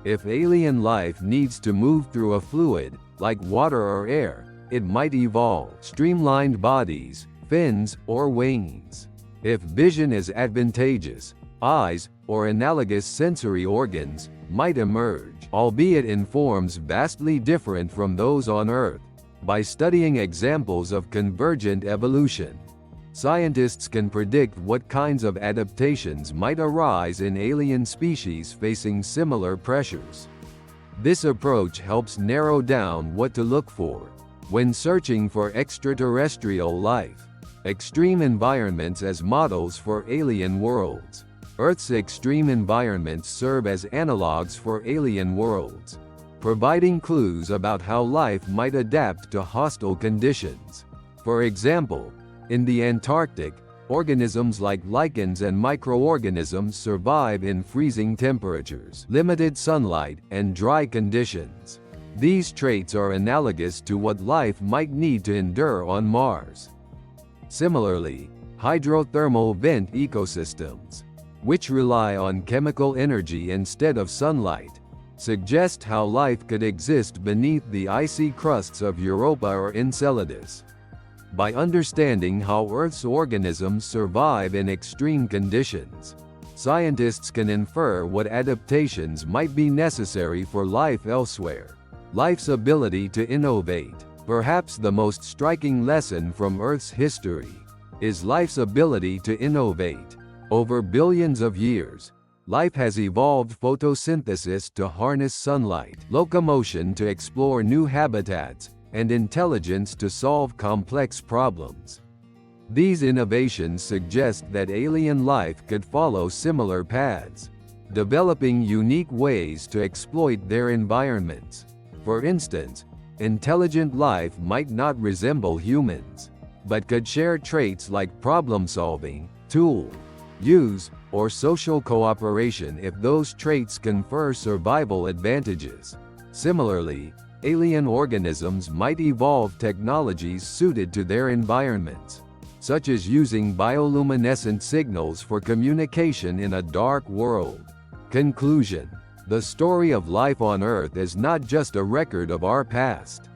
A: If alien life needs to move through a fluid, like water or air, it might evolve streamlined bodies, fins, or wings. If vision is advantageous, eyes, or analogous sensory organs might emerge, albeit in forms vastly different from those on Earth. By studying examples of convergent evolution, scientists can predict what kinds of adaptations might arise in alien species facing similar pressures. This approach helps narrow down what to look for when searching for extraterrestrial life. Extreme environments as models for alien worlds. Earth's extreme environments serve as analogs for alien worlds, providing clues about how life might adapt to hostile conditions. For example, in the Antarctic, organisms like lichens and microorganisms survive in freezing temperatures, limited sunlight, and dry conditions. These traits are analogous to what life might need to endure on Mars. Similarly, hydrothermal vent ecosystems, which rely on chemical energy instead of sunlight, suggest how life could exist beneath the icy crusts of Europa or Enceladus. By understanding how Earth's organisms survive in extreme conditions, scientists can infer what adaptations might be necessary for life elsewhere. Life's ability to innovate. Perhaps the most striking lesson from Earth's history is life's ability to innovate. Over billions of years, life has evolved photosynthesis to harness sunlight, locomotion to explore new habitats, and intelligence to solve complex problems. These innovations suggest that alien life could follow similar paths, developing unique ways to exploit their environments. For instance, intelligent life might not resemble humans, but could share traits like problem-solving, tool use, or social cooperation if those traits confer survival advantages. Similarly, alien organisms might evolve technologies suited to their environments, such as using bioluminescent signals for communication in a dark world. Conclusion: the story of life on Earth is not just a record of our past.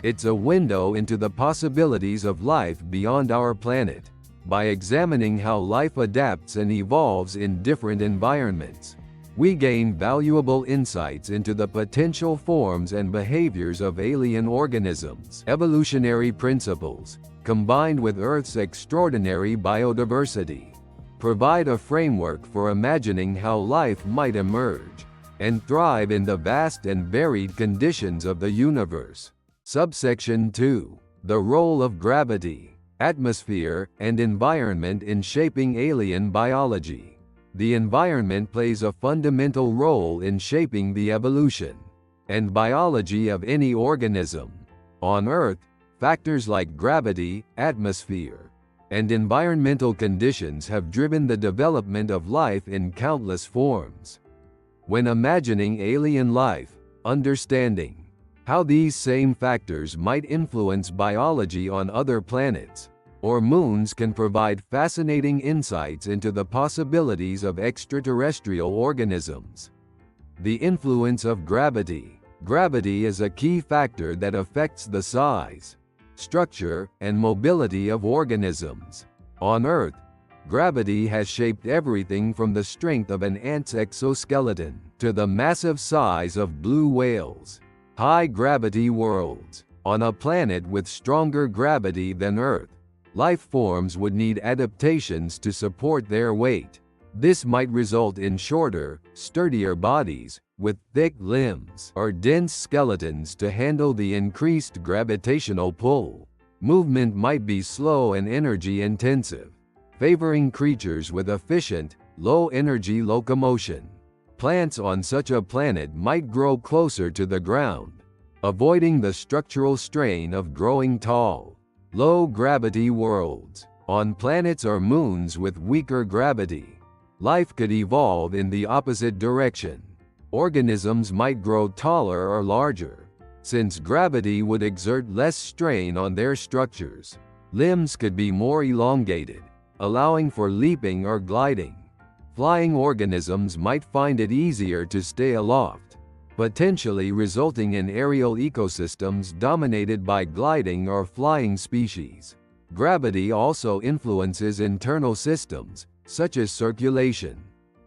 A: It's a window into the possibilities of life beyond our planet. By examining how life adapts and evolves in different environments, we gain valuable insights into the potential forms and behaviors of alien organisms. Evolutionary principles, combined with Earth's extraordinary biodiversity, provide a framework for imagining how life might emerge and thrive in the vast and varied conditions of the universe. Subsection 2. The role of gravity, atmosphere, and environment in shaping alien biology. The environment plays a fundamental role in shaping the evolution and biology of any organism. On Earth, factors like gravity, atmosphere, and environmental conditions have driven the development of life in countless forms. When imagining alien life, understanding how these same factors might influence biology on other planets or moons can provide fascinating insights into the possibilities of extraterrestrial organisms. The influence of gravity. Gravity is a key factor that affects the size, structure, and mobility of organisms. On Earth, gravity has shaped everything from the strength of an ant's exoskeleton to the massive size of blue whales. High-gravity worlds. On a planet with stronger gravity than Earth, life forms would need adaptations to support their weight. This might result in shorter, sturdier bodies, with thick limbs or dense skeletons to handle the increased gravitational pull. Movement might be slow and energy-intensive, favoring creatures with efficient, low-energy locomotion. Plants on such a planet might grow closer to the ground, avoiding the structural strain of growing tall. Low-gravity worlds. On planets or moons with weaker gravity, life could evolve in the opposite direction. Organisms might grow taller or larger, since gravity would exert less strain on their structures. Limbs could be more elongated, allowing for leaping or gliding. Flying organisms might find it easier to stay aloft, potentially resulting in aerial ecosystems dominated by gliding or flying species. Gravity also influences internal systems, such as circulation.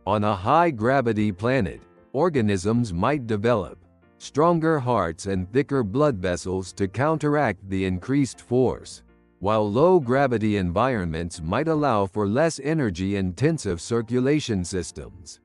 A: On a high-gravity planet, organisms might develop stronger hearts and thicker blood vessels to counteract the increased force, while low-gravity environments might allow for less energy-intensive circulation systems.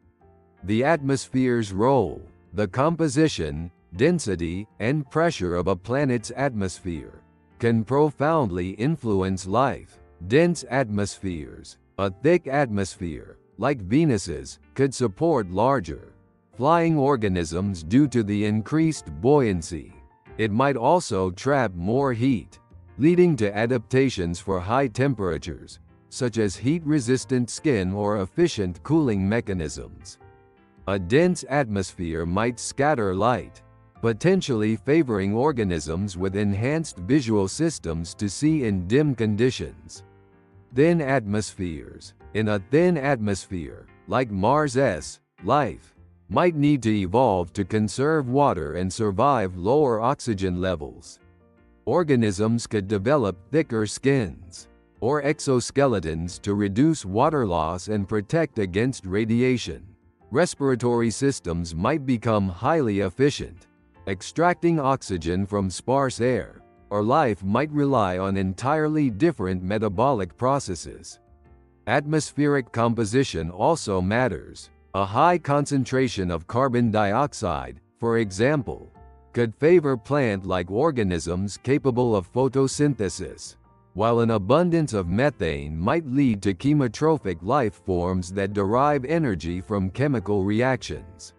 A: The atmosphere's role. The composition, density, and pressure of a planet's atmosphere can profoundly influence life. Dense atmospheres. A thick atmosphere, like Venus's, could support larger, flying organisms due to the increased buoyancy. It might also trap more heat, leading to adaptations for high temperatures, such as heat-resistant skin or efficient cooling mechanisms. A dense atmosphere might scatter light, potentially favoring organisms with enhanced visual systems to see in dim conditions. Thin atmospheres. In a thin atmosphere, like Mars's, life might need to evolve to conserve water and survive lower oxygen levels. Organisms could develop thicker skins or exoskeletons to reduce water loss and protect against radiation. Respiratory systems might become highly efficient, extracting oxygen from sparse air, or life might rely on entirely different metabolic processes. Atmospheric composition also matters. A high concentration of carbon dioxide, for example, could favor plant-like organisms capable of photosynthesis, while an abundance of methane might lead to chemotrophic life forms that derive energy from chemical reactions.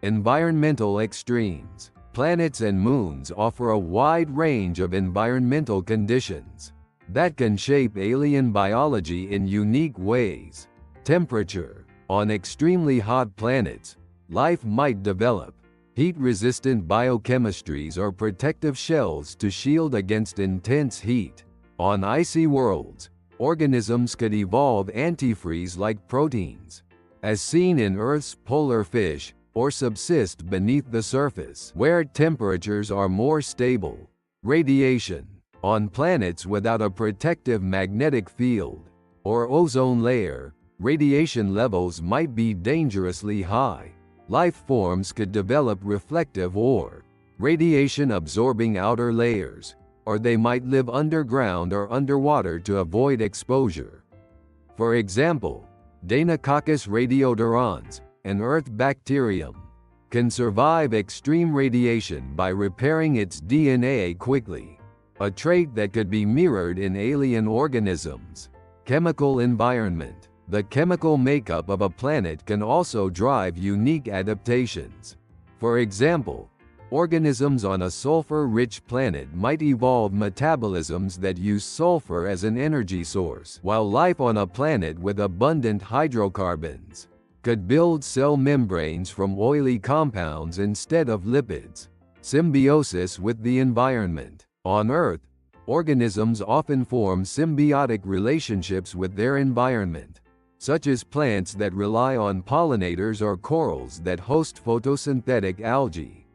A: Environmental extremes. Planets and moons offer a wide range of environmental conditions that can shape alien biology in unique ways. Temperature. On extremely hot planets, life might develop heat-resistant biochemistries or protective shells to shield against intense heat. On icy worlds, organisms could evolve antifreeze-like proteins, as seen in Earth's polar fish, or subsist beneath the surface, where temperatures are more stable. Radiation. On planets without a protective magnetic field or ozone layer, radiation levels might be dangerously high. Life forms could develop reflective or radiation-absorbing outer layers, or they might live underground or underwater to avoid exposure. For example, Deinococcus radiodurans, an Earth bacterium, can survive extreme radiation by repairing its DNA quickly, a trait that could be mirrored in alien organisms. Chemical environment. The chemical makeup of a planet can also drive unique adaptations. For example, organisms on a sulfur-rich planet might evolve metabolisms that use sulfur as an energy source, while life on a planet with abundant hydrocarbons could build cell membranes from oily compounds instead of lipids. Symbiosis with the environment. On Earth, organisms often form symbiotic relationships with their environment, such as plants that rely on pollinators or corals that host photosynthetic algae.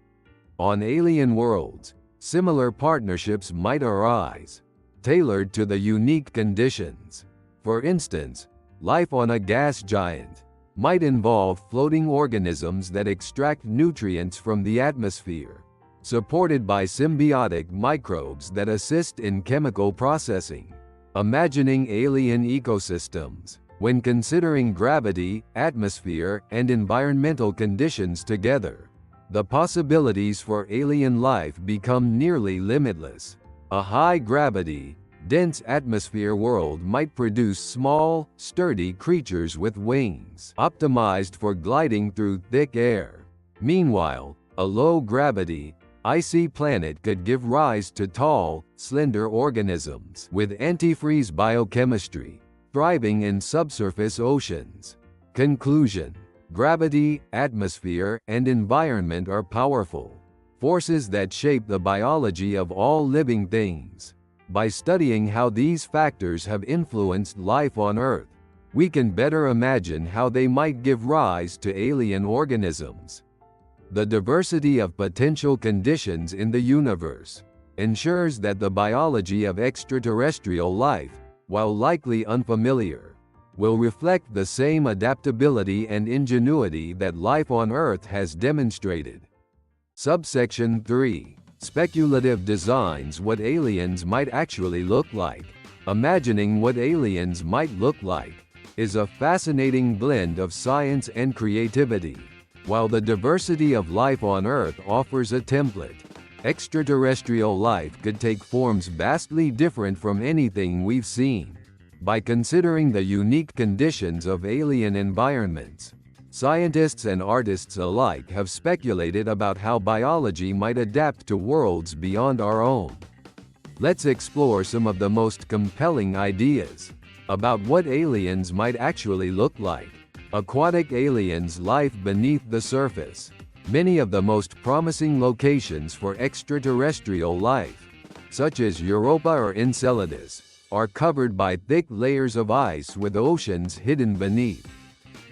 A: On alien worlds, similar partnerships might arise, tailored to the unique conditions. For instance, life on a gas giant might involve floating organisms that extract nutrients from the atmosphere, supported by symbiotic microbes that assist in chemical processing. Imagining alien ecosystems. When considering gravity, atmosphere, and environmental conditions together, the possibilities for alien life become nearly limitless. A high-gravity, dense atmosphere world might produce small, sturdy creatures with wings, optimized for gliding through thick air. Meanwhile, a low-gravity, icy planet could give rise to tall, slender organisms with antifreeze biochemistry, thriving in subsurface oceans. Conclusion: gravity, atmosphere, and environment are powerful forces that shape the biology of all living things. By studying how these factors have influenced life on Earth, we can better imagine how they might give rise to alien organisms. The diversity of potential conditions in the universe ensures that the biology of extraterrestrial life, while likely unfamiliar, will reflect the same adaptability and ingenuity that life on Earth has demonstrated. Subsection 3. Speculative designs: what aliens might actually look like. Imagining what aliens might look like is a fascinating blend of science and creativity. While the diversity of life on Earth offers a template, extraterrestrial life could take forms vastly different from anything we've seen. By considering the unique conditions of alien environments, scientists and artists alike have speculated about how biology might adapt to worlds beyond our own. Let's explore some of the most compelling ideas about what aliens might actually look like. Aquatic aliens: life beneath the surface. Many of the most promising locations for extraterrestrial life, such as Europa or Enceladus, are covered by thick layers of ice with oceans hidden beneath.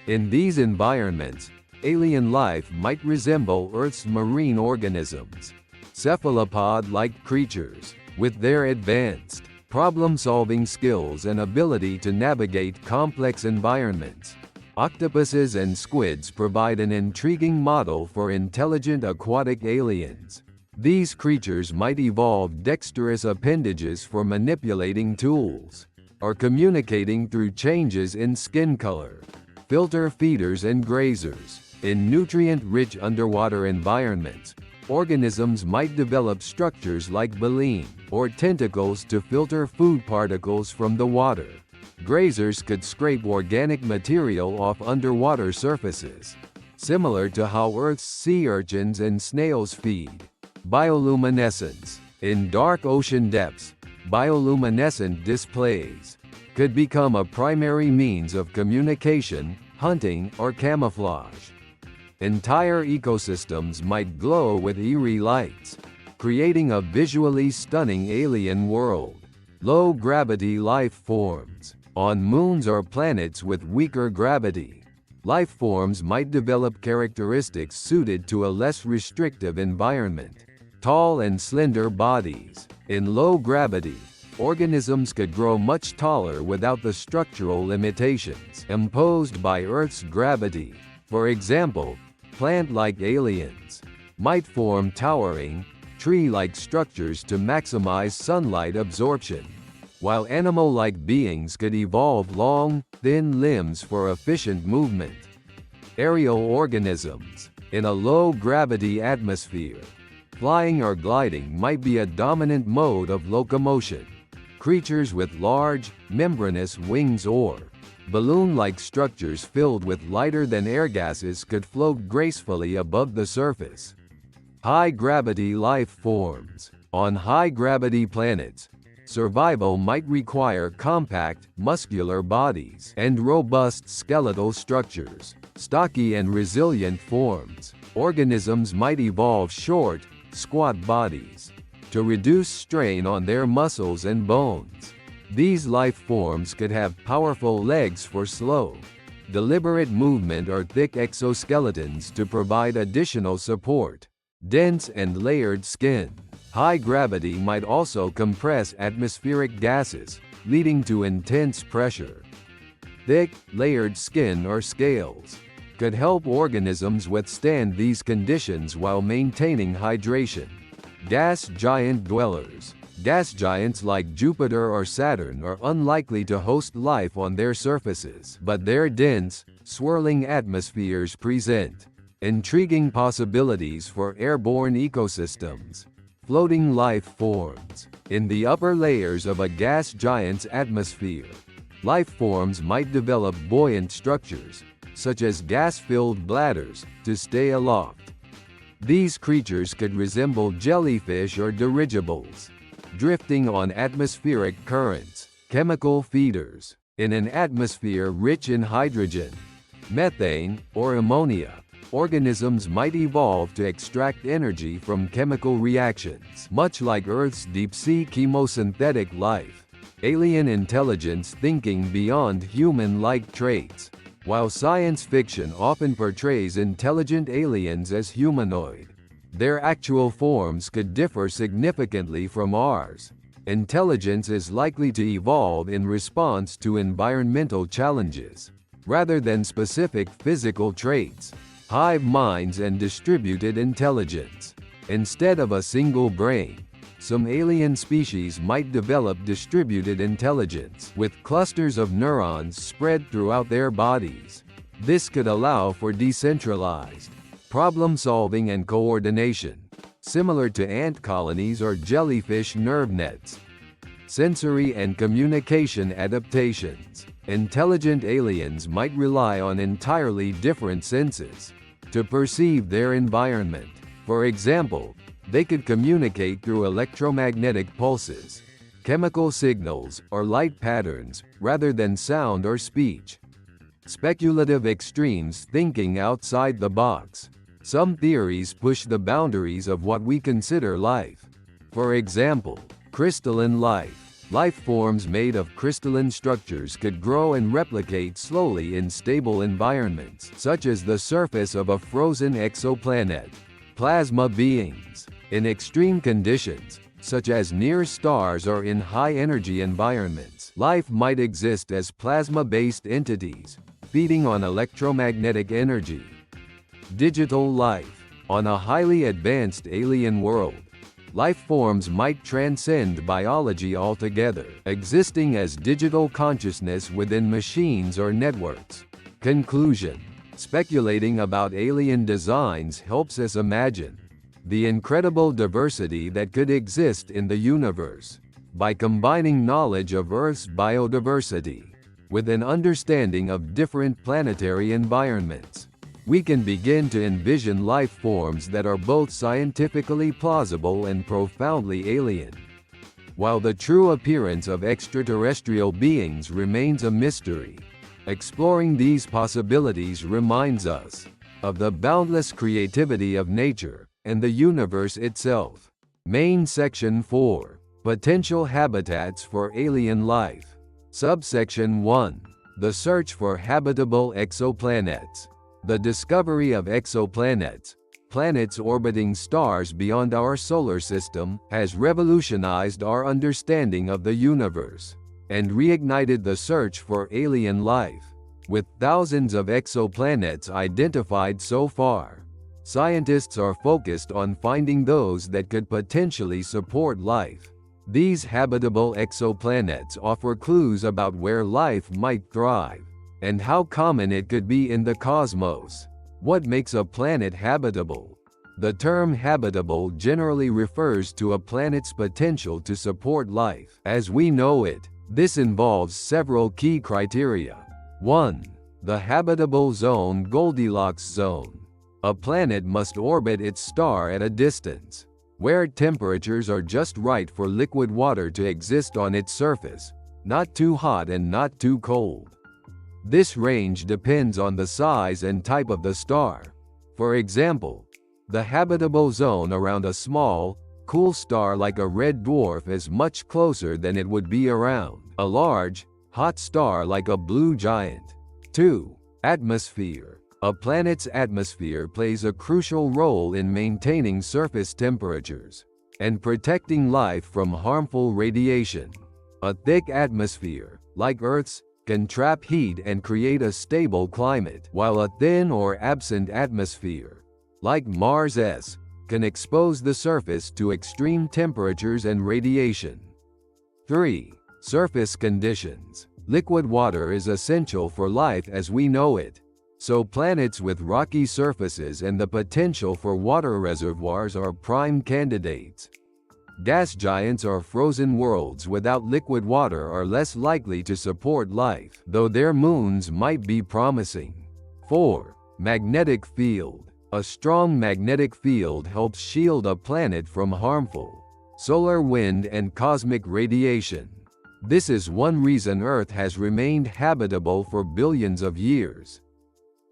A: In these environments, alien life might resemble Earth's marine organisms, cephalopod-like creatures. With their advanced, problem-solving skills and ability to navigate complex environments, octopuses and squids provide an intriguing model for intelligent aquatic aliens. These creatures might evolve dexterous appendages for manipulating tools, or communicating through changes in skin color. Filter feeders and grazers. In nutrient-rich underwater environments, organisms might develop structures like baleen, or tentacles to filter food particles from the water. Grazers could scrape organic material off underwater surfaces, similar to how Earth's sea urchins and snails feed. Bioluminescence. In dark ocean depths, bioluminescent displays could become a primary means of communication, hunting, or camouflage. Entire ecosystems might glow with eerie lights, creating a visually stunning alien world. Low-gravity life forms. On moons or planets with weaker gravity, life forms might develop characteristics suited to a less restrictive environment. Tall and slender bodies. In low gravity, organisms could grow much taller without the structural limitations imposed by Earth's gravity. For example, plant-like aliens might form towering, tree-like structures to maximize sunlight absorption, while animal-like beings could evolve long, thin limbs for efficient movement. Aerial organisms. In a low-gravity atmosphere, flying or gliding might be a dominant mode of locomotion. Creatures with large, membranous wings or balloon-like structures filled with lighter-than-air gases could float gracefully above the surface. High-gravity life forms. On high-gravity planets, survival might require compact, muscular bodies and robust skeletal structures. Stocky and resilient forms. Organisms might evolve short, squat bodies to reduce strain on their muscles and bones. These life forms could have powerful legs for slow, deliberate movement or thick exoskeletons to provide additional support. Dense and layered skin. High gravity might also compress atmospheric gases, leading to intense pressure. Thick, layered skin or scales could help organisms withstand these conditions while maintaining hydration. Gas giant dwellers. Gas giants like Jupiter or Saturn are unlikely to host life on their surfaces, but their dense, swirling atmospheres present intriguing possibilities for airborne ecosystems. Floating life forms. In the upper layers of a gas giant's atmosphere, life forms might develop buoyant structures, such as gas-filled bladders, to stay aloft. These creatures could resemble jellyfish or dirigibles, drifting on atmospheric currents, chemical feeders. In an atmosphere rich in hydrogen, methane, or ammonia, organisms might evolve to extract energy from chemical reactions. Much like Earth's deep-sea chemosynthetic life, alien intelligence thinking beyond human-like traits. While science fiction often portrays intelligent aliens as humanoid, their actual forms could differ significantly from ours. Intelligence is likely to evolve in response to environmental challenges, rather than specific physical traits. Hive minds and distributed intelligence. Instead of a single brain, some alien species might develop distributed intelligence, with clusters of neurons spread throughout their bodies. This could allow for decentralized problem-solving and coordination, similar to ant colonies or jellyfish nerve nets. Sensory and communication adaptations. Intelligent aliens might rely on entirely different senses to perceive their environment. For example, they could communicate through electromagnetic pulses, chemical signals, or light patterns, rather than sound or speech. Speculative extremes thinking outside the box. Some theories push the boundaries of what we consider life. For example, crystalline life. Life forms made of crystalline structures could grow and replicate slowly in stable environments, such as the surface of a frozen exoplanet. Plasma beings. In extreme conditions, such as near stars or in high-energy environments, life might exist as plasma-based entities, feeding on electromagnetic energy. Digital life. On a highly advanced alien world, life forms might transcend biology altogether, existing as digital consciousness within machines or networks. Conclusion. Speculating about alien designs helps us imagine the incredible diversity that could exist in the universe. By combining knowledge of Earth's biodiversity with an understanding of different planetary environments, we can begin to envision life forms that are both scientifically plausible and profoundly alien. While the true appearance of extraterrestrial beings remains a mystery, exploring these possibilities reminds us of the boundless creativity of nature and the universe itself. Main Section 4. Potential habitats for alien life. Subsection 1. The search for habitable exoplanets. The discovery of exoplanets, planets orbiting stars beyond our solar system, has revolutionized our understanding of the universe and reignited the search for alien life. With thousands of exoplanets identified so far, scientists are focused on finding those that could potentially support life. These habitable exoplanets offer clues about where life might thrive and how common it could be in the cosmos. What makes a planet habitable? The term habitable generally refers to a planet's potential to support life as we know it. This involves several key criteria. 1. The habitable zone. Goldilocks zone. A planet must orbit its star at a distance where temperatures are just right for liquid water to exist on its surface, not too hot and not too cold. This range depends on the size and type of the star. For example, the habitable zone around a small, cool star like a red dwarf is much closer than it would be around a large, hot star like a blue giant. 2. Atmosphere. A planet's atmosphere plays a crucial role in maintaining surface temperatures and protecting life from harmful radiation. A thick atmosphere, like Earth's, can trap heat and create a stable climate, while a thin or absent atmosphere, like Mars's, can expose the surface to extreme temperatures and radiation. 3. Surface conditions. Liquid water is essential for life as we know it. So planets with rocky surfaces and the potential for water reservoirs are prime candidates. Gas giants or frozen worlds without liquid water are less likely to support life, though their moons might be promising. 4. Magnetic field. A strong magnetic field helps shield a planet from harmful solar wind and cosmic radiation. This is one reason Earth has remained habitable for billions of years.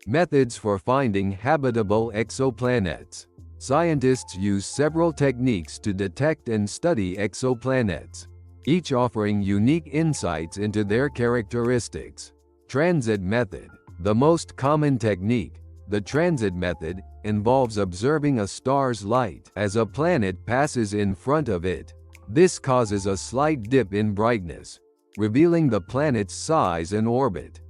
A: Methods for finding habitable exoplanets. Scientists use several techniques to detect and study exoplanets, each offering unique insights into their characteristics. Transit method. The most common technique, the transit method, involves observing a star's light as a planet passes in front of it. This causes a slight dip in brightness, revealing the planet's size and orbit.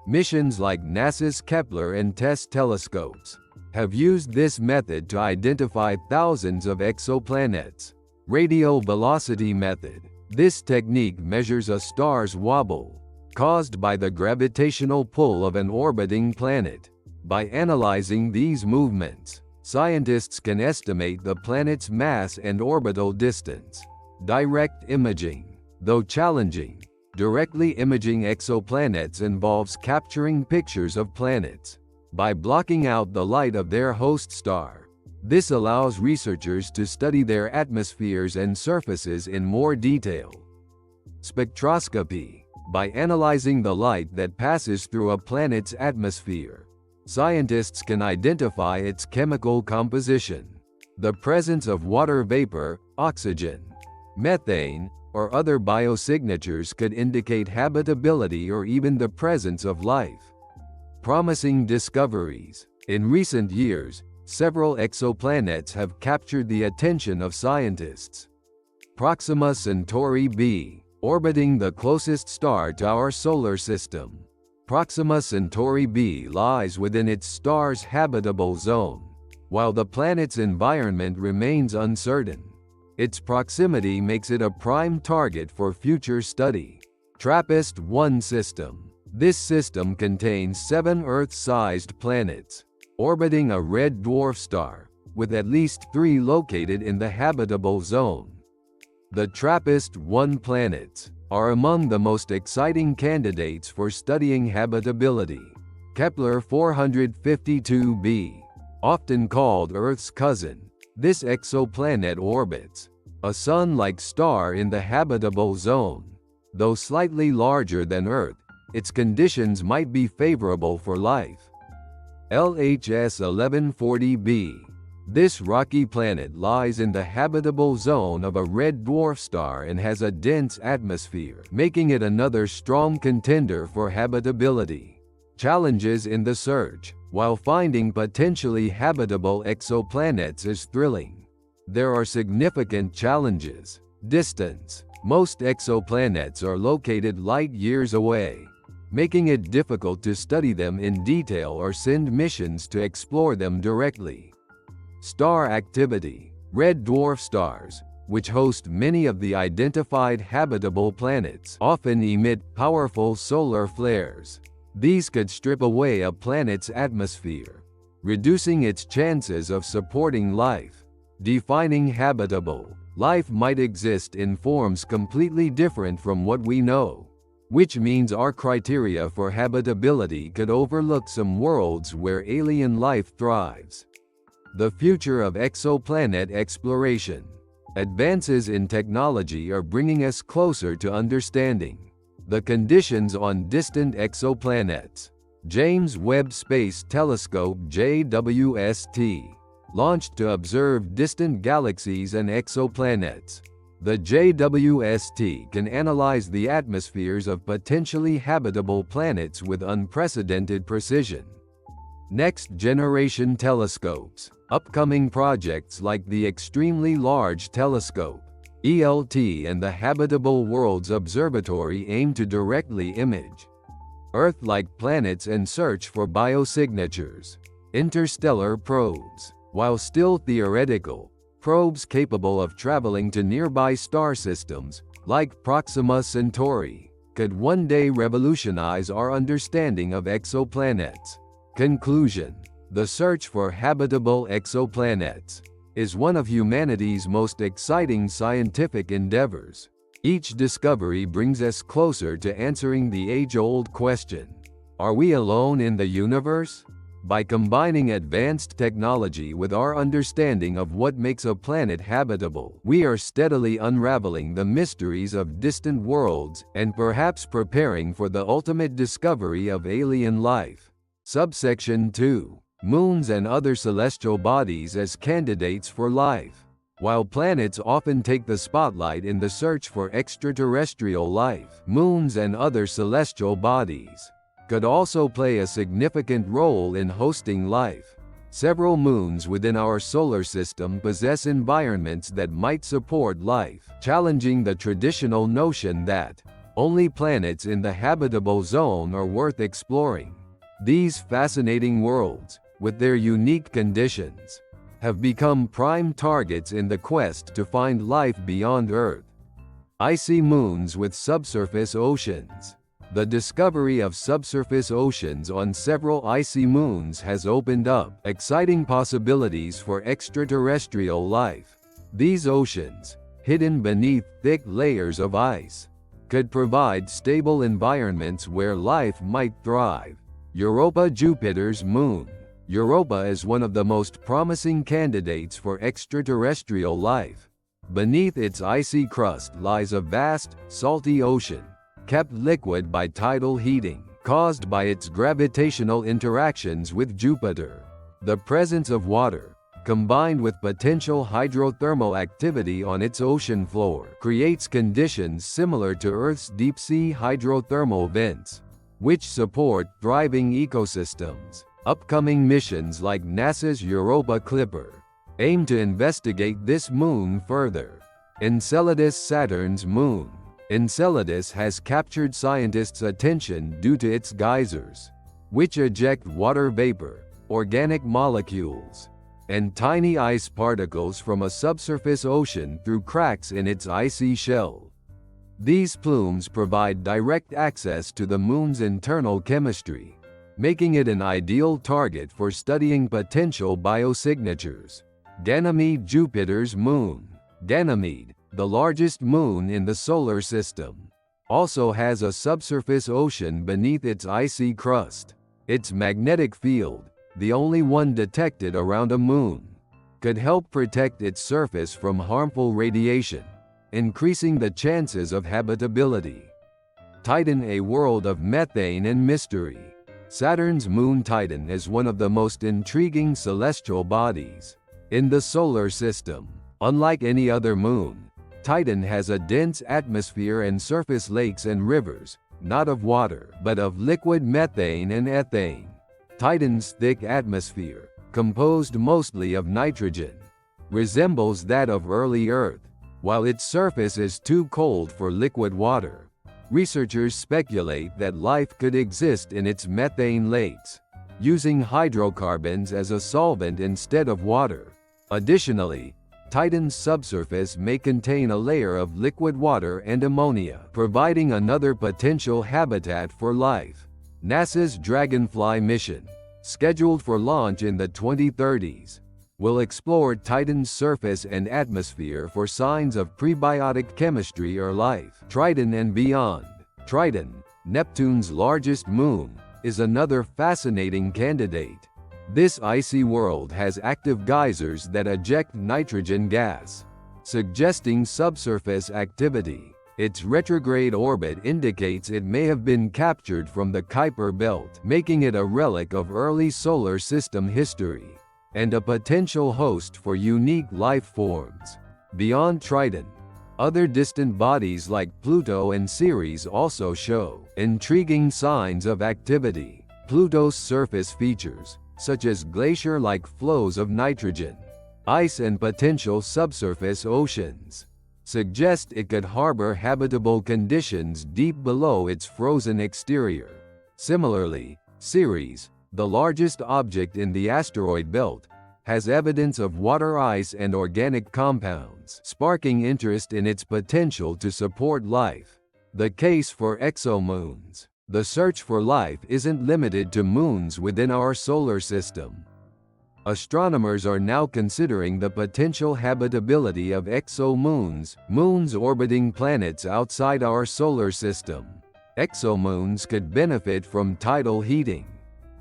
A: Missions like NASA's Kepler and TESS telescopes have used this method to identify thousands of exoplanets. Radial velocity method. This technique measures a star's wobble, caused by the gravitational pull of an orbiting planet. By analyzing these movements, scientists can estimate the planet's mass and orbital distance. Direct imaging. Though challenging, directly imaging exoplanets involves capturing pictures of planets by blocking out the light of their host star. This allows researchers to study their atmospheres and surfaces in more detail. Spectroscopy. By analyzing the light that passes through a planet's atmosphere, scientists can identify its chemical composition. The presence of water vapor, oxygen, methane, or other biosignatures could indicate habitability or even the presence of life. Promising discoveries. In recent years, several exoplanets have captured the attention of scientists. Proxima Centauri b, orbiting the closest star to our solar system. Proxima Centauri b lies within its star's habitable zone. While the planet's environment remains uncertain, its proximity makes it a prime target for future study. TRAPPIST-1 system. This system contains 7 Earth-sized planets, orbiting a red dwarf star, with at least 3 located in the habitable zone. The TRAPPIST-1 planets are among the most exciting candidates for studying habitability. Kepler 452b, often called Earth's cousin, this exoplanet orbits a Sun-like star in the habitable zone. Though slightly larger than Earth, its conditions might be favorable for life. LHS 1140b. This rocky planet lies in the habitable zone of a red dwarf star and has a dense atmosphere, making it another strong contender for habitability. Challenges in the search. While finding potentially habitable exoplanets is thrilling, there are significant challenges. Distance. Most exoplanets are located light years away, making it difficult to study them in detail or send missions to explore them directly. Star activity. Red dwarf stars, which host many of the identified habitable planets, often emit powerful solar flares. These could strip away a planet's atmosphere, reducing its chances of supporting life. Defining habitable. Life might exist in forms completely different from what we know, which means our criteria for habitability could overlook some worlds where alien life thrives. The future of exoplanet exploration. Advances in technology are bringing us closer to understanding the conditions on distant exoplanets. James Webb Space Telescope JWST, launched to observe distant galaxies and exoplanets. The JWST can analyze the atmospheres of potentially habitable planets with unprecedented precision. Next-generation telescopes. Upcoming projects like the Extremely Large Telescope, ELT, and the Habitable Worlds Observatory aim to directly image Earth-like planets and search for biosignatures. Interstellar probes. While still theoretical, probes capable of traveling to nearby star systems, like Proxima Centauri, could one day revolutionize our understanding of exoplanets. Conclusion: the search for habitable exoplanets is one of humanity's most exciting scientific endeavors. Each discovery brings us closer to answering the age-old question, are we alone in the universe? By combining advanced technology with our understanding of what makes a planet habitable, we are steadily unraveling the mysteries of distant worlds and perhaps preparing for the ultimate discovery of alien life. Subsection 2. Moons and other celestial bodies as candidates for life. While planets often take the spotlight in the search for extraterrestrial life, moons and other celestial bodies could also play a significant role in hosting life. Several moons within our solar system possess environments that might support life, challenging the traditional notion that only planets in the habitable zone are worth exploring. These fascinating worlds, with their unique conditions, have become prime targets in the quest to find life beyond Earth. Icy moons with subsurface oceans. The discovery of subsurface oceans on several icy moons has opened up exciting possibilities for extraterrestrial life. These oceans, hidden beneath thick layers of ice, could provide stable environments where life might thrive. Europa, Jupiter's moon. Europa is one of the most promising candidates for extraterrestrial life. Beneath its icy crust lies a vast, salty ocean, kept liquid by tidal heating, caused by its gravitational interactions with Jupiter. The presence of water, combined with potential hydrothermal activity on its ocean floor, creates conditions similar to Earth's deep-sea hydrothermal vents, which support thriving ecosystems. Upcoming missions like NASA's Europa Clipper aim to investigate this moon further. Enceladus, Saturn's moon. Enceladus has captured scientists' attention due to its geysers, which eject water vapor, organic molecules, and tiny ice particles from a subsurface ocean through cracks in its icy shell. These plumes provide direct access to the moon's internal chemistry, making it an ideal target for studying potential biosignatures. Ganymede, Jupiter's moon. Ganymede, the largest moon in the solar system, also has a subsurface ocean beneath its icy crust. Its magnetic field, the only one detected around a moon, could help protect its surface from harmful radiation, increasing the chances of habitability. Titan, a world of methane and mystery. Saturn's moon Titan is one of the most intriguing celestial bodies in the solar system. Unlike any other moon, Titan has a dense atmosphere and surface lakes and rivers, not of water, but of liquid methane and ethane. Titan's thick atmosphere, composed mostly of nitrogen, resembles that of early Earth. While its surface is too cold for liquid water, researchers speculate that life could exist in its methane lakes, using hydrocarbons as a solvent instead of water. Additionally, Titan's subsurface may contain a layer of liquid water and ammonia, providing another potential habitat for life. NASA's Dragonfly mission, scheduled for launch in the 2030s, will explore Titan's surface and atmosphere for signs of prebiotic chemistry or life. Triton and beyond. Triton, Neptune's largest moon, is another fascinating candidate. This icy world has active geysers that eject nitrogen gas, suggesting subsurface activity. Its retrograde orbit indicates it may have been captured from the Kuiper Belt, making it a relic of early solar system history, and a potential host for unique life forms. Beyond Triton, other distant bodies like Pluto and Ceres also show intriguing signs of activity. Pluto's surface features, such as glacier-like flows of nitrogen, ice and potential subsurface oceans, suggest it could harbor habitable conditions deep below its frozen exterior. Similarly, Ceres, the largest object in the asteroid belt, has evidence of water ice and organic compounds, sparking interest in its potential to support life. The case for exomoons. The search for life isn't limited to moons within our solar system. Astronomers are now considering the potential habitability of exomoons, moons orbiting planets outside our solar system. Exomoons could benefit from tidal heating,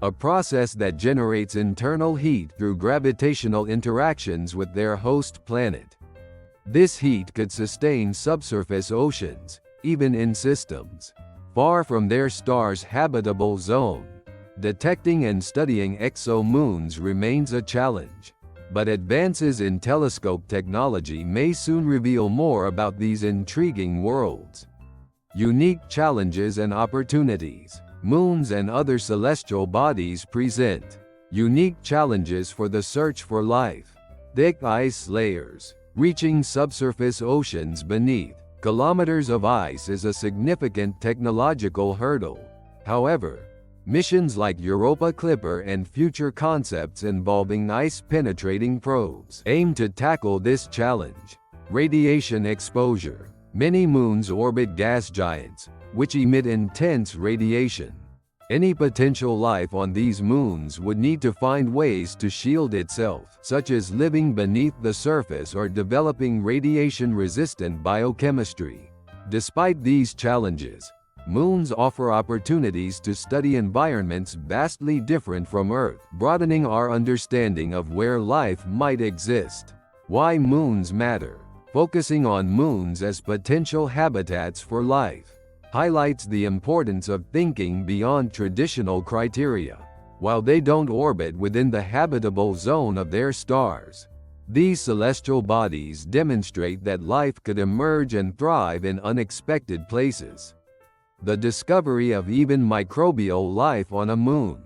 A: a process that generates internal heat through gravitational interactions with their host planet. This heat could sustain subsurface oceans, even in systems far from their star's habitable zone. Detecting and studying exomoons remains a challenge, but advances in telescope technology may soon reveal more about these intriguing worlds. Unique challenges and opportunities. Moons and other celestial bodies present unique challenges for the search for life. Thick ice layers. Reaching subsurface oceans beneath kilometers of ice is a significant technological hurdle. However, missions like Europa Clipper and future concepts involving ice-penetrating probes aim to tackle this challenge. Radiation exposure. Many moons orbit gas giants, which emit intense radiation. Any potential life on these moons would need to find ways to shield itself, such as living beneath the surface or developing radiation-resistant biochemistry. Despite these challenges, moons offer opportunities to study environments vastly different from Earth, broadening our understanding of where life might exist. Why moons matter. Focusing on moons as potential habitats for life highlights the importance of thinking beyond traditional criteria. While they don't orbit within the habitable zone of their stars, these celestial bodies demonstrate that life could emerge and thrive in unexpected places. The discovery of even microbial life on a moon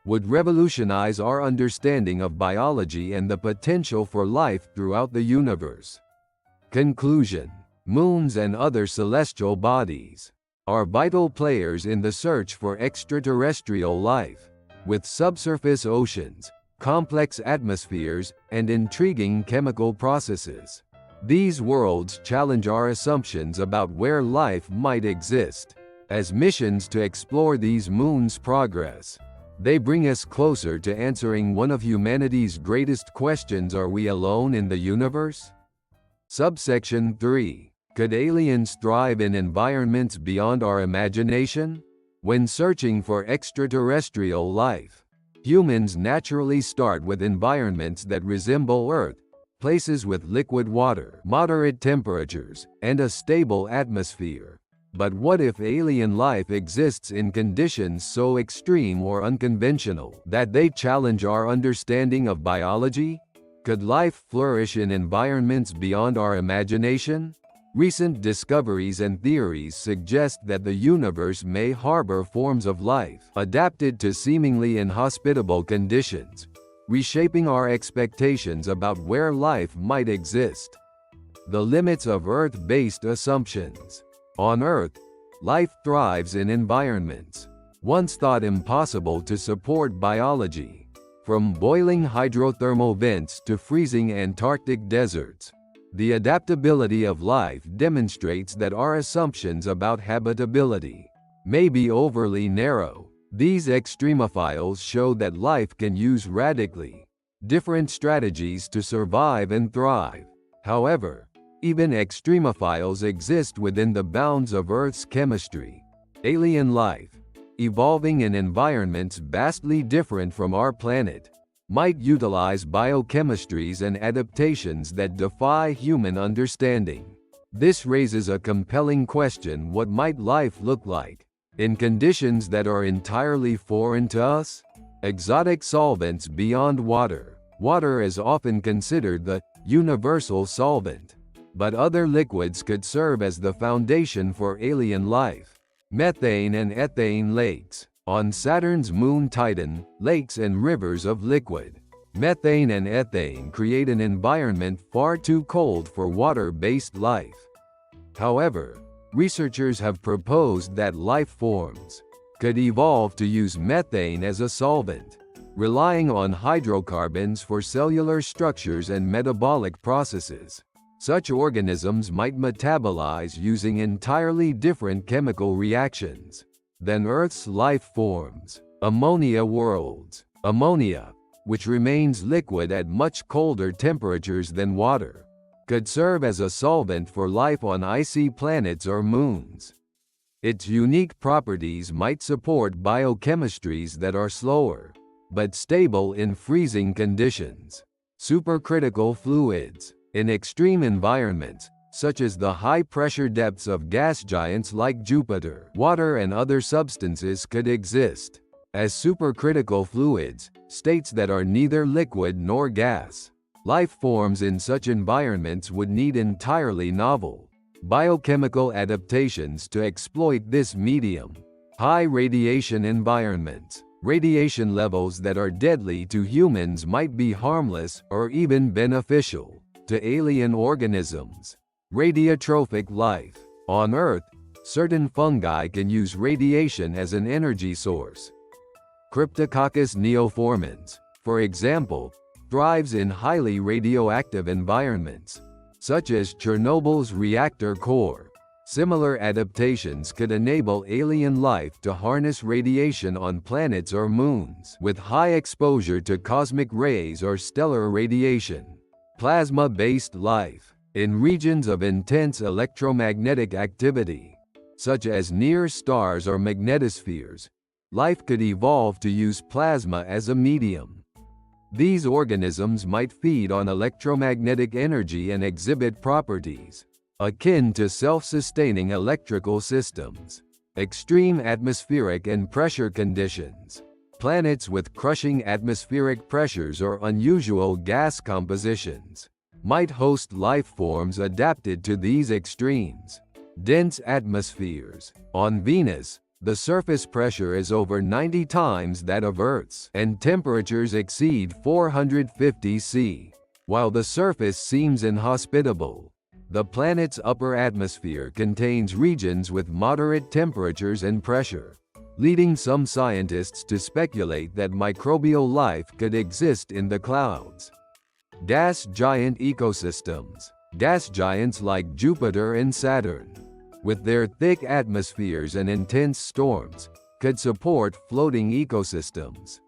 A: would revolutionize our understanding of biology and the potential for life throughout the universe. Conclusion. Moons and other celestial bodies are vital players in the search for extraterrestrial life. With subsurface oceans, complex atmospheres, and intriguing chemical processes, these worlds challenge our assumptions about where life might exist. As missions to explore these moons progress, they bring us closer to answering one of humanity's greatest questions: are we alone in the universe? Subsection 3. Could aliens thrive in environments beyond our imagination? When searching for extraterrestrial life, humans naturally start with environments that resemble Earth, places with liquid water, moderate temperatures, and a stable atmosphere. But what if alien life exists in conditions so extreme or unconventional that they challenge our understanding of biology? Could life flourish in environments beyond our imagination? Recent discoveries and theories suggest that the universe may harbor forms of life adapted to seemingly inhospitable conditions, reshaping our expectations about where life might exist. The limits of Earth-based assumptions. On Earth, life thrives in environments once thought impossible to support biology. From boiling hydrothermal vents to freezing Antarctic deserts, the adaptability of life demonstrates that our assumptions about habitability may be overly narrow. These extremophiles show that life can use radically different strategies to survive and thrive. However, even extremophiles exist within the bounds of Earth's chemistry. Alien life, evolving in environments vastly different from our planet, might utilize biochemistries and adaptations that defy human understanding. This raises a compelling question: what might life look like in conditions that are entirely foreign to us? Exotic solvents beyond water. Water is often considered the universal solvent, but other liquids could serve as the foundation for alien life. Methane and ethane lakes. On Saturn's moon Titan, lakes and rivers of liquid methane and ethane create an environment far too cold for water-based life. However, researchers have proposed that life forms could evolve to use methane as a solvent. relying on hydrocarbons for cellular structures and metabolic processes. Such organisms might metabolize using entirely different chemical reactions than Earth's life forms. Ammonia worlds. Ammonia, which remains liquid at much colder temperatures than water, could serve as a solvent for life on icy planets or moons. Its unique properties might support biochemistries that are slower, but stable in freezing conditions. Supercritical fluids. In extreme environments, such as the high-pressure depths of gas giants like Jupiter, water and other substances could exist as supercritical fluids, states that are neither liquid nor gas. Life forms in such environments would need entirely novel biochemical adaptations to exploit this medium. High radiation environments. Radiation levels that are deadly to humans might be harmless or even beneficial to alien organisms. Radiotrophic life. On Earth, certain fungi can use radiation as an energy source. Cryptococcus neoformans, for example, thrives in highly radioactive environments, such as Chernobyl's reactor core. Similar adaptations could enable alien life to harness radiation on planets or moons with high exposure to cosmic rays or stellar radiation. Plasma-based life. In regions of intense electromagnetic activity, such as near stars or magnetospheres, life could evolve to use plasma as a medium. These organisms might feed on electromagnetic energy and exhibit properties akin to self-sustaining electrical systems. Extreme atmospheric and pressure conditions. Planets with crushing atmospheric pressures or unusual gas compositions might host life forms adapted to these extremes. Dense atmospheres. On Venus, the surface pressure is over 90 times that of Earth's, and temperatures exceed 450 C. While the surface seems inhospitable, the planet's upper atmosphere contains regions with moderate temperatures and pressure, leading some scientists to speculate that microbial life could exist in the clouds. Gas giant ecosystems. Gas giants like Jupiter and Saturn, with their thick atmospheres and intense storms, could support floating ecosystems.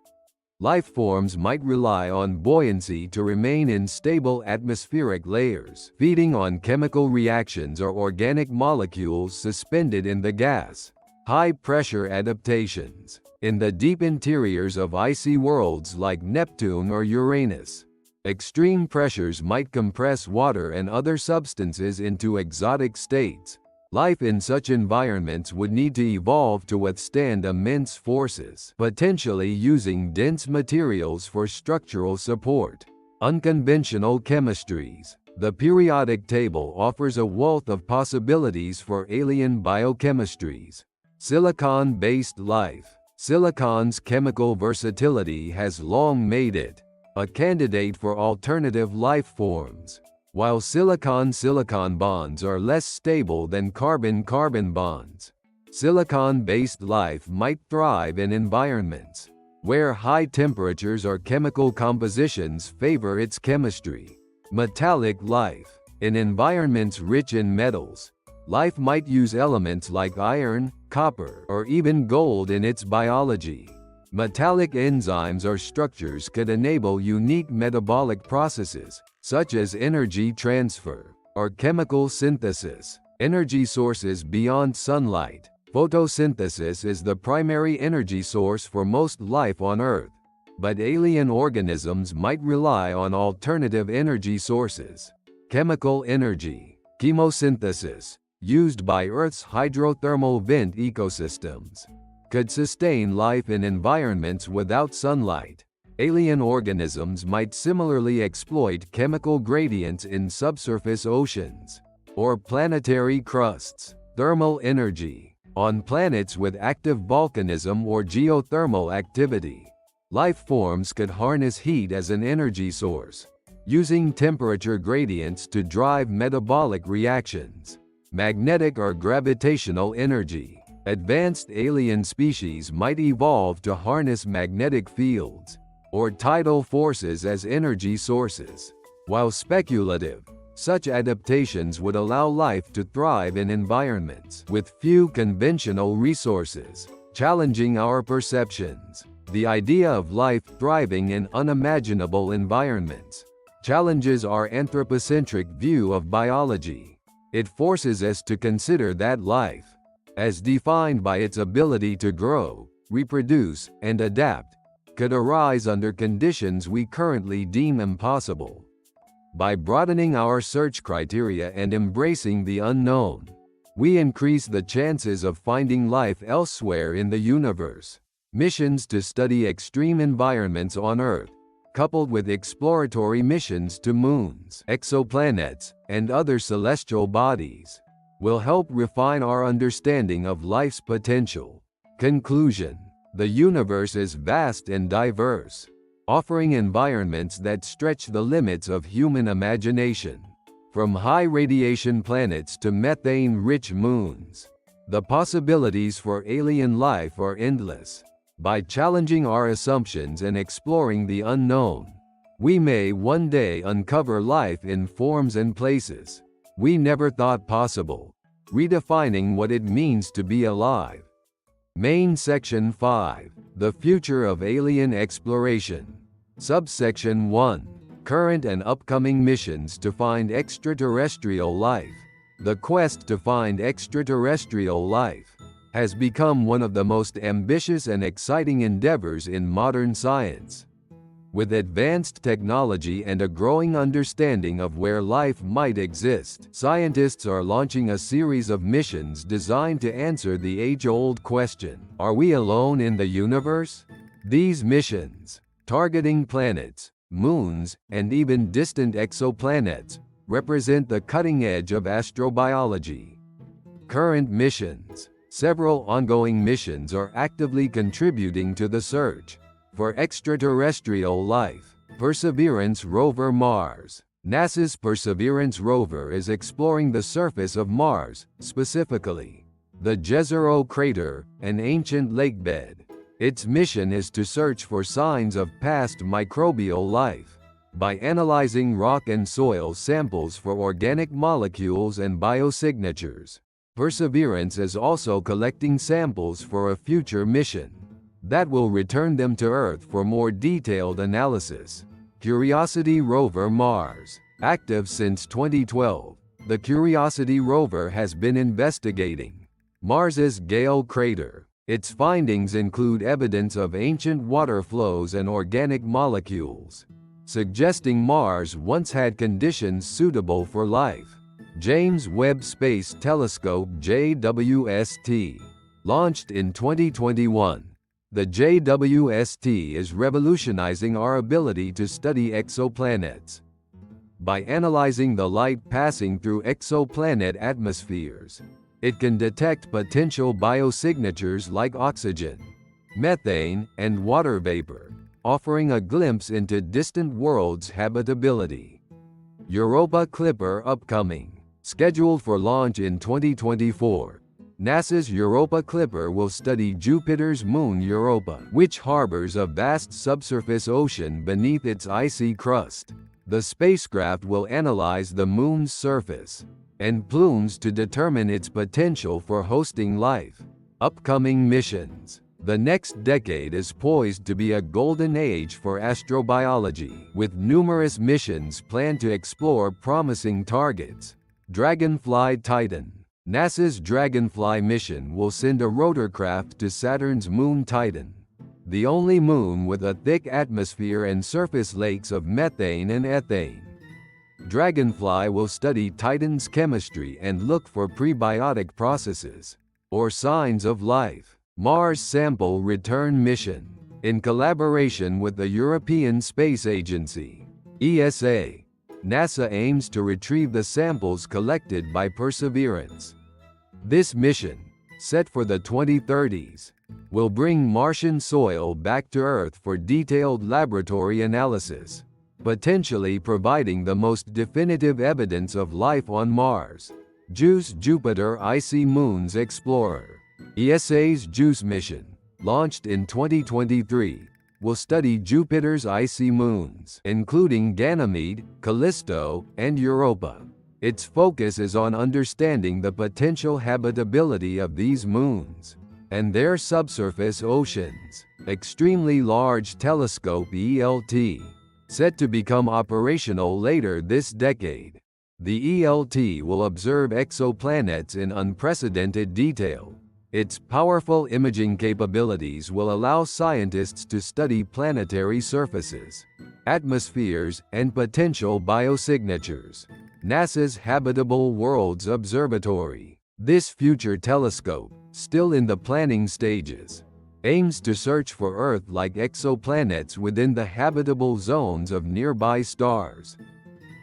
A: Life forms might rely on buoyancy to remain in stable atmospheric layers, feeding on chemical reactions or organic molecules suspended in the gas. High-pressure adaptations. In the deep interiors of icy worlds like Neptune or Uranus, extreme pressures might compress water and other substances into exotic states. Life in such environments would need to evolve to withstand immense forces, potentially using dense materials for structural support. Unconventional chemistries. The periodic table offers a wealth of possibilities for alien biochemistries. Silicon-based life. Silicon's chemical versatility has long made it a candidate for alternative life forms. While silicon-silicon bonds are less stable than carbon-carbon bonds, silicon-based life might thrive in environments where high temperatures or chemical compositions favor its chemistry. Metallic life. In environments rich in metals, life might use elements like iron, copper, or even gold in its biology. Metallic enzymes or structures could enable unique metabolic processes, such as energy transfer or chemical synthesis. Energy sources beyond sunlight. Photosynthesis is the primary energy source for most life on Earth, but alien organisms might rely on alternative energy sources. Chemical energy. Chemosynthesis, used by Earth's hydrothermal vent ecosystems, could sustain life in environments without sunlight. Alien organisms might similarly exploit chemical gradients in subsurface oceans or planetary crusts. Thermal energy. On planets with active volcanism or geothermal activity, life forms could harness heat as an energy source, using temperature gradients to drive metabolic reactions. Magnetic or gravitational energy. Advanced alien species might evolve to harness magnetic fields or tidal forces as energy sources. While speculative, such adaptations would allow life to thrive in environments with few conventional resources, challenging our perceptions. The idea of life thriving in unimaginable environments challenges our anthropocentric view of biology. It forces us to consider that life, as defined by its ability to grow, reproduce, and adapt, could arise under conditions we currently deem impossible. By broadening our search criteria and embracing the unknown, we increase the chances of finding life elsewhere in the universe. Missions to study extreme environments on Earth, coupled with exploratory missions to moons, exoplanets, and other celestial bodies, will help refine our understanding of life's potential. Conclusion: the universe is vast and diverse, offering environments that stretch the limits of human imagination. From high-radiation planets to methane-rich moons, the possibilities for alien life are endless. By challenging our assumptions and exploring the unknown, we may one day uncover life in forms and places we never thought possible, redefining what it means to be alive. Main Section 5: The Future of Alien Exploration. Subsection 1: Current and upcoming missions to find extraterrestrial life. The quest to find extraterrestrial life has become one of the most ambitious and exciting endeavors in modern science. With advanced technology and a growing understanding of where life might exist, scientists are launching a series of missions designed to answer the age-old question: are we alone in the universe? These missions, targeting planets, moons, and even distant exoplanets, represent the cutting edge of astrobiology. Current missions. Several ongoing missions are actively contributing to the search for extraterrestrial life. Perseverance rover Mars. NASA's Perseverance rover is exploring the surface of Mars, specifically the Jezero crater, an ancient lakebed. Its mission is to search for signs of past microbial life. By analyzing rock and soil samples for organic molecules and biosignatures, Perseverance is also collecting samples for a future mission that will return them to Earth for more detailed analysis. Curiosity rover Mars. Active since 2012, the Curiosity rover has been investigating Mars's Gale crater. Its findings include evidence of ancient water flows and organic molecules, suggesting Mars once had conditions suitable for life. James Webb Space Telescope JWST. Launched in 2021, the JWST is revolutionizing our ability to study exoplanets. By analyzing the light passing through exoplanet atmospheres, it can detect potential biosignatures like oxygen, methane, and water vapor, offering a glimpse into distant worlds' habitability. Europa Clipper upcoming. Scheduled for launch in 2024, NASA's Europa Clipper will study Jupiter's moon Europa, which harbors a vast subsurface ocean beneath its icy crust. The spacecraft will analyze the moon's surface and plumes to determine its potential for hosting life. Upcoming missions. The next decade is poised to be a golden age for astrobiology, with numerous missions planned to explore promising targets. Dragonfly Titan. NASA's Dragonfly mission will send a rotorcraft to Saturn's moon Titan, the only moon with a thick atmosphere and surface lakes of methane and ethane. Dragonfly will study Titan's chemistry and look for prebiotic processes or signs of life. Mars Sample Return Mission. In collaboration with the European Space Agency, ESA, NASA aims to retrieve the samples collected by Perseverance. This mission, set for the 2030s, will bring Martian soil back to Earth for detailed laboratory analysis, potentially providing the most definitive evidence of life on Mars. JUICE Jupiter Icy Moons Explorer. ESA's JUICE mission, launched in 2023, will study Jupiter's icy moons, including Ganymede, Callisto, and Europa. Its focus is on understanding the potential habitability of these moons and their subsurface oceans. Extremely Large Telescope (ELT), set to become operational later this decade. The ELT will observe exoplanets in unprecedented detail. Its powerful imaging capabilities will allow scientists to study planetary surfaces, atmospheres, and potential biosignatures. NASA's Habitable Worlds Observatory. This future telescope, still in the planning stages, aims to search for Earth-like exoplanets within the habitable zones of nearby stars.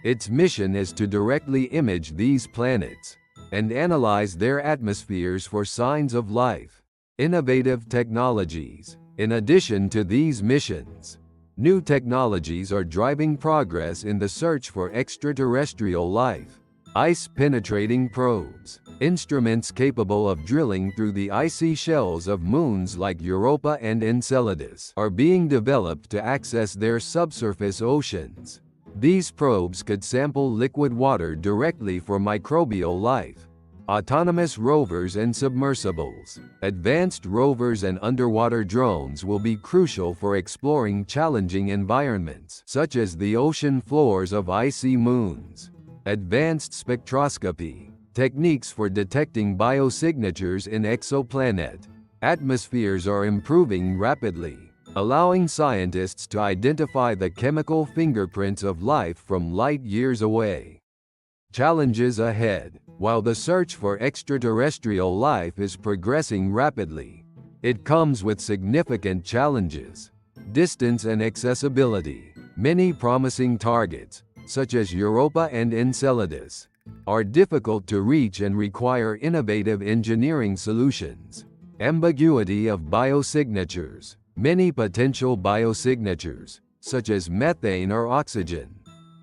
A: Its mission is to directly image these planets and analyze their atmospheres for signs of life. Innovative technologies. In addition to these missions, new technologies are driving progress in the search for extraterrestrial life. Ice-penetrating probes. Instruments capable of drilling through the icy shells of moons like Europa and Enceladus are being developed to access their subsurface oceans. These probes could sample liquid water directly for microbial life. Autonomous rovers and submersibles. Advanced rovers and underwater drones will be crucial for exploring challenging environments, such as the ocean floors of icy moons. Advanced spectroscopy. Techniques for detecting biosignatures in exoplanet atmospheres are improving rapidly, allowing scientists to identify the chemical fingerprints of life from light years away. Challenges ahead. While the search for extraterrestrial life is progressing rapidly, it comes with significant challenges. Distance and accessibility. Many promising targets, such as Europa and Enceladus, are difficult to reach and require innovative engineering solutions. Ambiguity of biosignatures. Many potential biosignatures, such as methane or oxygen,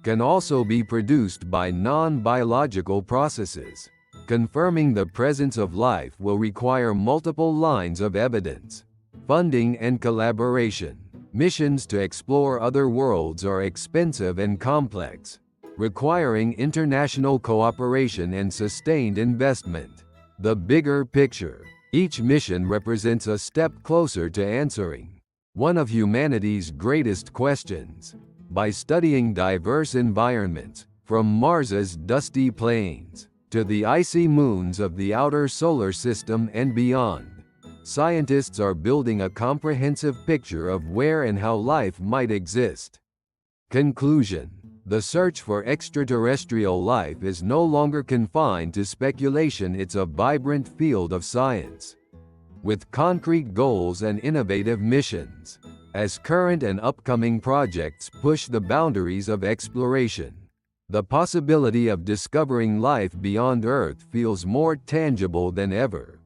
A: can also be produced by non-biological processes. Confirming the presence of life will require multiple lines of evidence. Funding and collaboration. Missions to explore other worlds are expensive and complex, requiring international cooperation and sustained investment. The bigger picture. Each mission represents a step closer to answering one of humanity's greatest questions. By studying diverse environments, from Mars's dusty plains to the icy moons of the outer solar system and beyond, scientists are building a comprehensive picture of where and how life might exist. Conclusion. The search for extraterrestrial life is no longer confined to speculation. It's a vibrant field of science, with concrete goals and innovative missions. As current and upcoming projects push the boundaries of exploration, the possibility of discovering life beyond Earth feels more tangible than ever.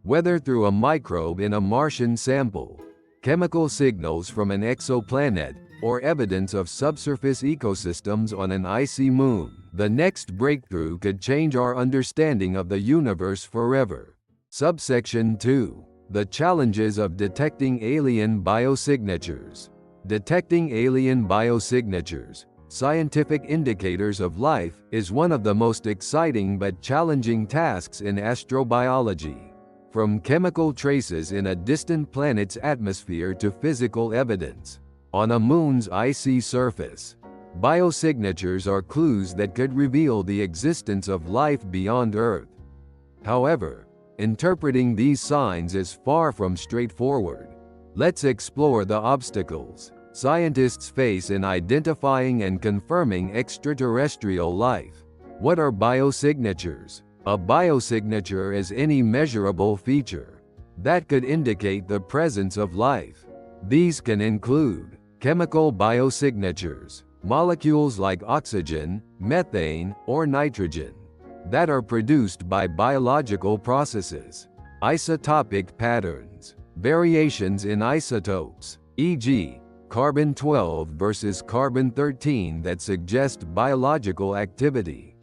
A: Whether through a microbe in a Martian sample, chemical signals from an exoplanet, or evidence of subsurface ecosystems on an icy moon, the next breakthrough could change our understanding of the universe forever. Subsection 2. The challenges of detecting alien biosignatures. Detecting alien biosignatures, scientific indicators of life, is one of the most exciting but challenging tasks in astrobiology. From chemical traces in a distant planet's atmosphere to physical evidence on a moon's icy surface, biosignatures are clues that could reveal the existence of life beyond Earth. However, interpreting these signs is far from straightforward. Let's explore the obstacles scientists face in identifying and confirming extraterrestrial life. What are biosignatures? A biosignature is any measurable feature that could indicate the presence of life. These can include chemical biosignatures, molecules like oxygen, methane, or nitrogen, that are produced by biological processes. Isotopic patterns, variations in isotopes, e.g., carbon-12 versus carbon-13 that suggest biological activity.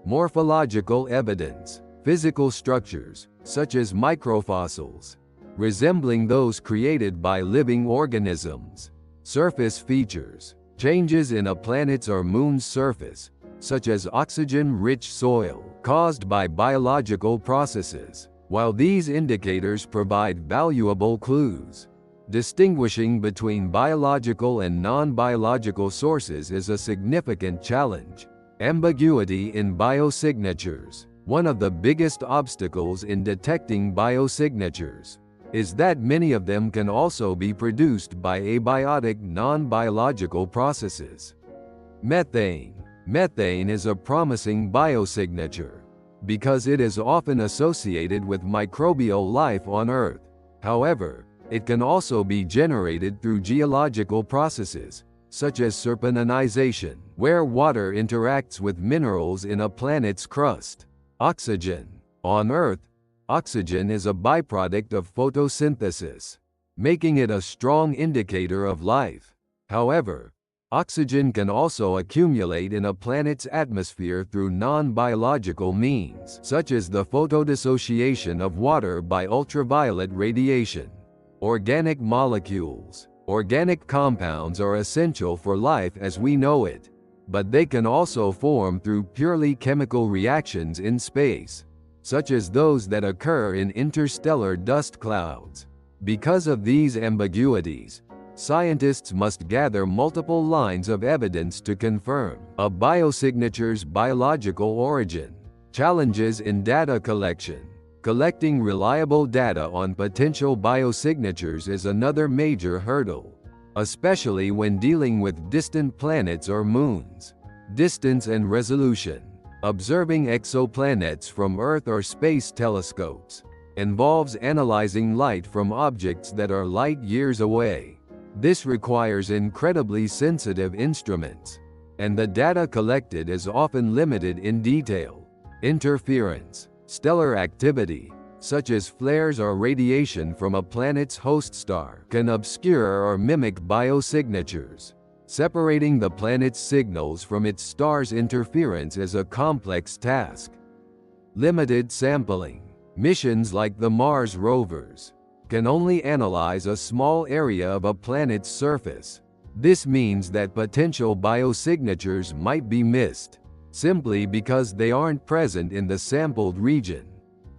A: Morphological evidence, physical structures, such as microfossils, resembling those created by living organisms. Surface features. Changes in a planet's or moon's surface, such as oxygen-rich soil, caused by biological processes. While these indicators provide valuable clues, distinguishing between biological and non-biological sources is a significant challenge. Ambiguity in biosignatures. One of the biggest obstacles in detecting biosignatures is that many of them can also be produced by abiotic non-biological processes. Methane. Methane is a promising biosignature because it is often associated with microbial life on Earth. However, it can also be generated through geological processes, such as serpentinization, where water interacts with minerals in a planet's crust. Oxygen. On Earth, oxygen is a byproduct of photosynthesis, making it a strong indicator of life. However, oxygen can also accumulate in a planet's atmosphere through non-biological means, such as the photodissociation of water by ultraviolet radiation. Organic molecules. Organic compounds are essential for life as we know it, but they can also form through purely chemical reactions in space, such as those that occur in interstellar dust clouds. Because of these ambiguities, scientists must gather multiple lines of evidence to confirm a biosignature's biological origin. Challenges in data collection. Collecting reliable data on potential biosignatures is another major hurdle, especially when dealing with distant planets or moons. Distance and resolution. Observing exoplanets from Earth or space telescopes involves analyzing light from objects that are light years away. This requires incredibly sensitive instruments, and the data collected is often limited in detail. Interference. Stellar activity, such as flares or radiation from a planet's host star, can obscure or mimic biosignatures. Separating the planet's signals from its star's interference is a complex task. Limited sampling. Missions like the Mars rovers can only analyze a small area of a planet's surface. This means that potential biosignatures might be missed, simply because they aren't present in the sampled region.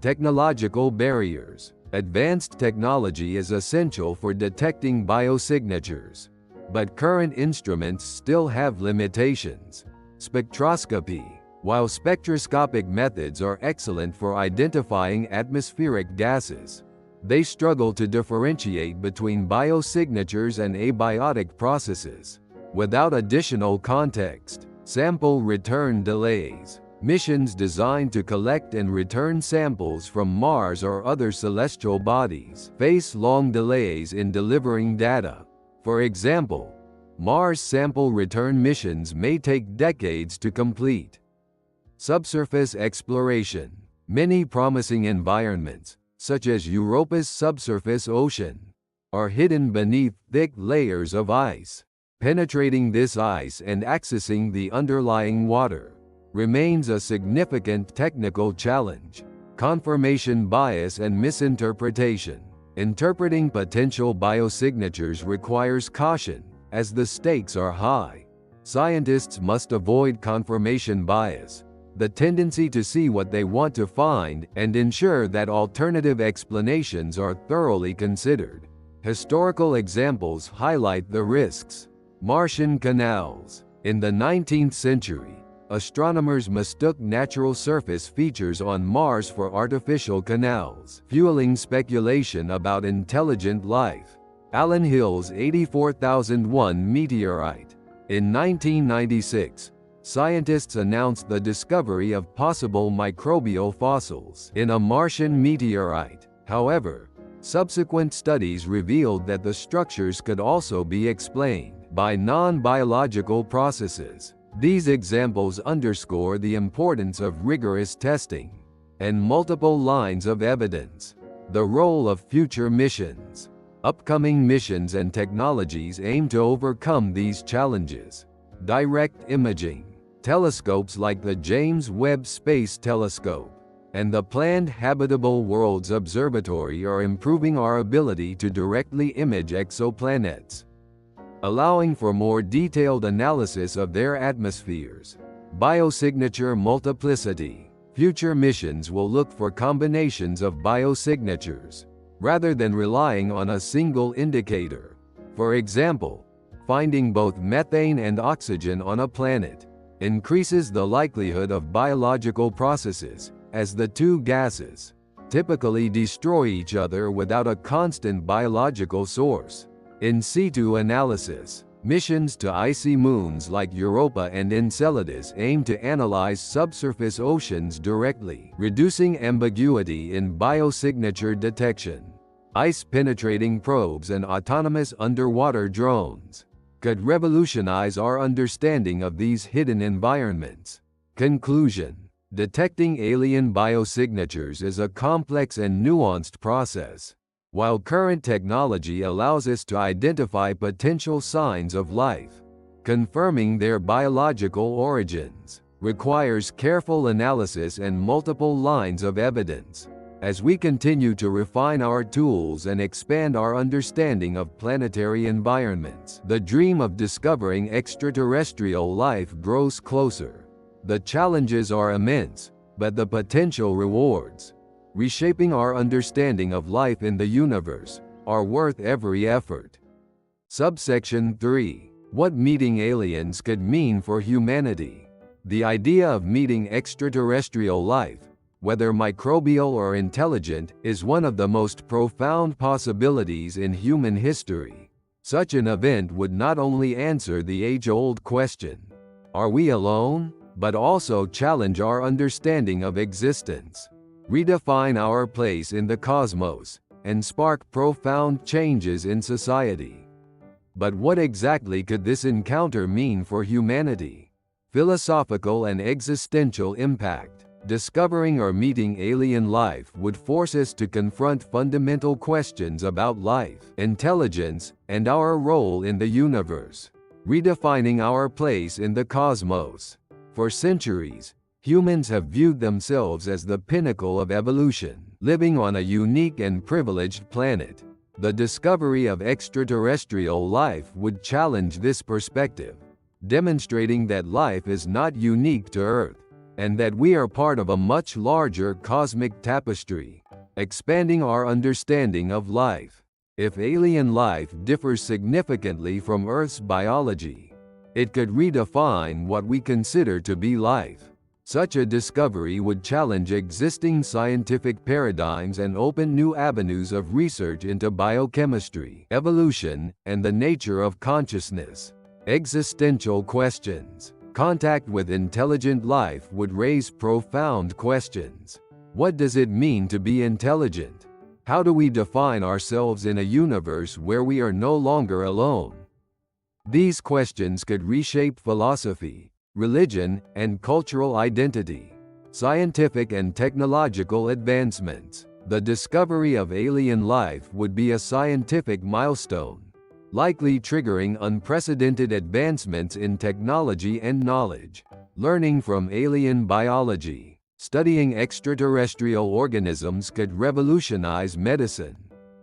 A: Technological barriers. Advanced technology is essential for detecting biosignatures, but current instruments still have limitations. Spectroscopy. While spectroscopic methods are excellent for identifying atmospheric gases, they struggle to differentiate between biosignatures and abiotic processes. Without additional context. Sample return delays. Missions designed to collect and return samples from Mars or other celestial bodies face long delays in delivering data. For example, Mars sample return missions may take decades to complete. Subsurface exploration. Many promising environments, such as Europa's subsurface ocean, are hidden beneath thick layers of ice. Penetrating this ice and accessing the underlying water remains a significant technical challenge. Confirmation bias and misinterpretation. Interpreting potential biosignatures requires caution, as the stakes are high. Scientists must avoid confirmation bias, the tendency to see what they want to find, and ensure that alternative explanations are thoroughly considered. Historical examples highlight the risks. Martian canals. In the 19th century, astronomers mistook natural surface features on Mars for artificial canals, fueling speculation about intelligent life. Allen Hill's 84001 meteorite. In 1996, scientists announced the discovery of possible microbial fossils in a Martian meteorite. However, subsequent studies revealed that the structures could also be explained by non-biological processes. These examples underscore the importance of rigorous testing and multiple lines of evidence. The role of future missions. Upcoming missions and technologies aim to overcome these challenges. Direct imaging. Telescopes like the James Webb Space Telescope and the planned Habitable Worlds Observatory are improving our ability to directly image exoplanets, allowing for more detailed analysis of their atmospheres. Biosignature multiplicity. Future missions will look for combinations of biosignatures, rather than relying on a single indicator. For example, finding both methane and oxygen on a planet increases the likelihood of biological processes, as the two gases typically destroy each other without a constant biological source. In situ analysis. Missions to icy moons like Europa and Enceladus aim to analyze subsurface oceans directly, reducing ambiguity in biosignature detection. Ice-penetrating probes and autonomous underwater drones could revolutionize our understanding of these hidden environments. Conclusion: detecting alien biosignatures is a complex and nuanced process. While current technology allows us to identify potential signs of life, confirming their biological origins requires careful analysis and multiple lines of evidence. As we continue to refine our tools and expand our understanding of planetary environments, the dream of discovering extraterrestrial life grows closer. The challenges are immense, but the potential rewards, reshaping our understanding of life in the universe, are worth every effort. Subsection 3. What meeting aliens could mean for humanity. The idea of meeting extraterrestrial life, whether microbial or intelligent, is one of the most profound possibilities in human history. Such an event would not only answer the age-old question, "Are we alone?" but also challenge our understanding of existence, redefine our place in the cosmos, and spark profound changes in society. But what exactly could this encounter mean for humanity? Philosophical and existential impact. Discovering or meeting alien life would force us to confront fundamental questions about life, intelligence, and our role in the universe, redefining our place in the cosmos. For centuries, humans have viewed themselves as the pinnacle of evolution, living on a unique and privileged planet. The discovery of extraterrestrial life would challenge this perspective, demonstrating that life is not unique to Earth, and that we are part of a much larger cosmic tapestry, expanding our understanding of life. If alien life differs significantly from Earth's biology, it could redefine what we consider to be life. Such a discovery would challenge existing scientific paradigms and open new avenues of research into biochemistry, evolution, and the nature of consciousness. Existential questions. Contact with intelligent life would raise profound questions. What does it mean to be intelligent? How do we define ourselves in a universe where we are no longer alone? These questions could reshape philosophy, religion, and cultural identity. Scientific and technological advancements. The discovery of alien life would be a scientific milestone, likely triggering unprecedented advancements in technology and knowledge. Learning from alien biology. Studying extraterrestrial organisms could revolutionize medicine,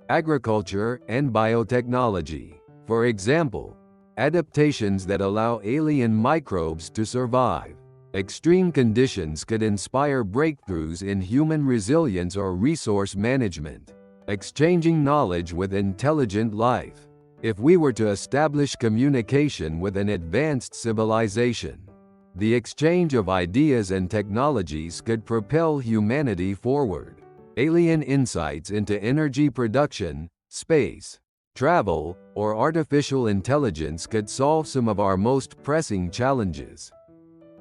A: agriculture, and biotechnology. For example, adaptations that allow alien microbes to survive. Extreme conditions could inspire breakthroughs in human resilience or resource management. Exchanging knowledge with intelligent life. If we were to establish communication with an advanced civilization, the exchange of ideas and technologies could propel humanity forward. Alien insights into energy production, space travel, or artificial intelligence could solve some of our most pressing challenges.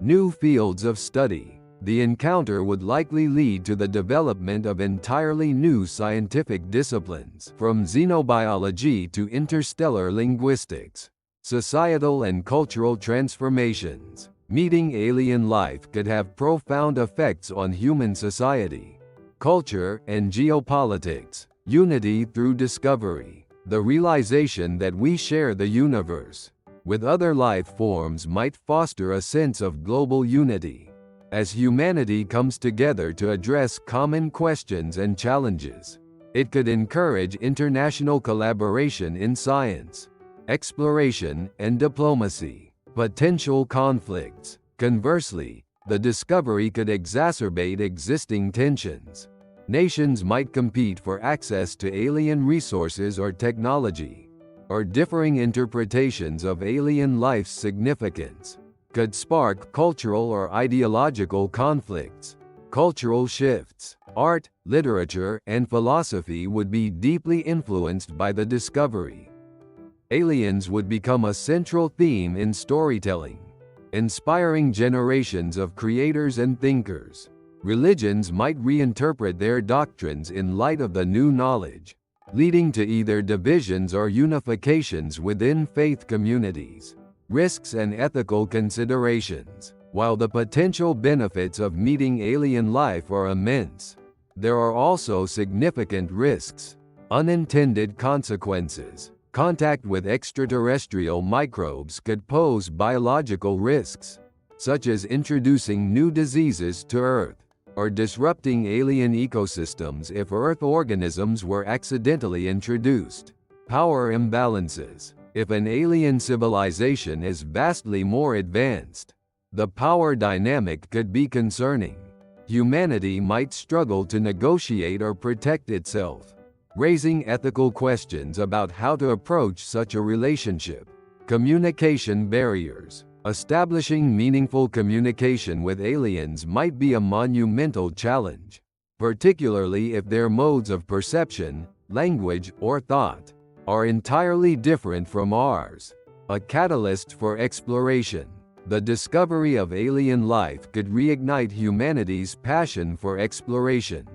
A: New fields of study. The encounter would likely lead to the development of entirely new scientific disciplines, from xenobiology to interstellar linguistics. Societal and cultural transformations. Meeting alien life could have profound effects on human society, culture, and geopolitics. Unity through discovery. The realization that we share the universe with other life forms might foster a sense of global unity. as humanity comes together to address common questions and challenges. It could encourage international collaboration in science, exploration, and diplomacy. Potential conflicts. Conversely, the discovery could exacerbate existing tensions. Nations might compete for access to alien resources or technology, or differing interpretations of alien life's significance could spark cultural or ideological conflicts. Cultural shifts. Art, literature, and philosophy would be deeply influenced by the discovery. Aliens would become a central theme in storytelling, inspiring generations of creators and thinkers. Religions might reinterpret their doctrines in light of the new knowledge, leading to either divisions or unifications within faith communities. Risks and ethical considerations. While the potential benefits of meeting alien life are immense, there are also significant risks. Unintended consequences. Contact with extraterrestrial microbes could pose biological risks, such as introducing new diseases to Earth, or disrupting alien ecosystems if Earth organisms were accidentally introduced. Power imbalances. If an alien civilization is vastly more advanced, the power dynamic could be concerning. Humanity might struggle to negotiate or protect itself, raising ethical questions about how to approach such a relationship. Communication barriers. Establishing meaningful communication with aliens might be a monumental challenge, particularly if their modes of perception, language, or thought are entirely different from ours. A catalyst for exploration. The discovery of alien life could reignite humanity's passion for exploration,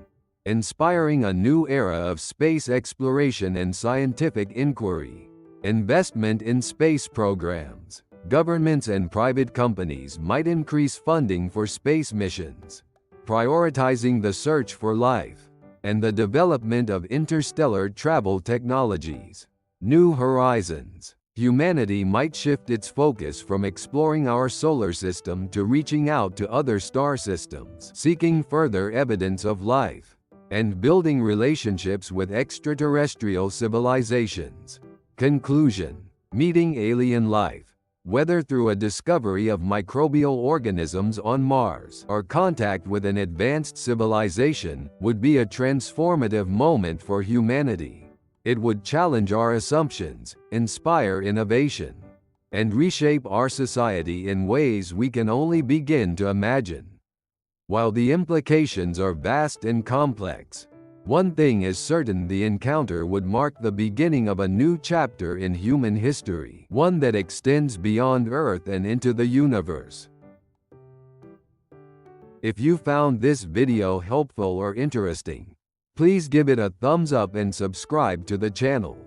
A: inspiring a new era of space exploration and scientific inquiry. Investment in space programs. Governments and private companies might increase funding for space missions, prioritizing the search for life and the development of interstellar travel technologies. New horizons. Humanity might shift its focus from exploring our solar system to reaching out to other star systems, seeking further evidence of life, and building relationships with extraterrestrial civilizations. Conclusion. Meeting alien life, whether through a discovery of microbial organisms on Mars or contact with an advanced civilization, would be a transformative moment for humanity. It would challenge our assumptions, inspire innovation, and reshape our society in ways we can only begin to imagine. While the implications are vast and complex, one thing is certain: the encounter would mark the beginning of a new chapter in human history, one that extends beyond Earth and into the universe. If you found this video helpful or interesting, please give it a thumbs up and subscribe to the channel.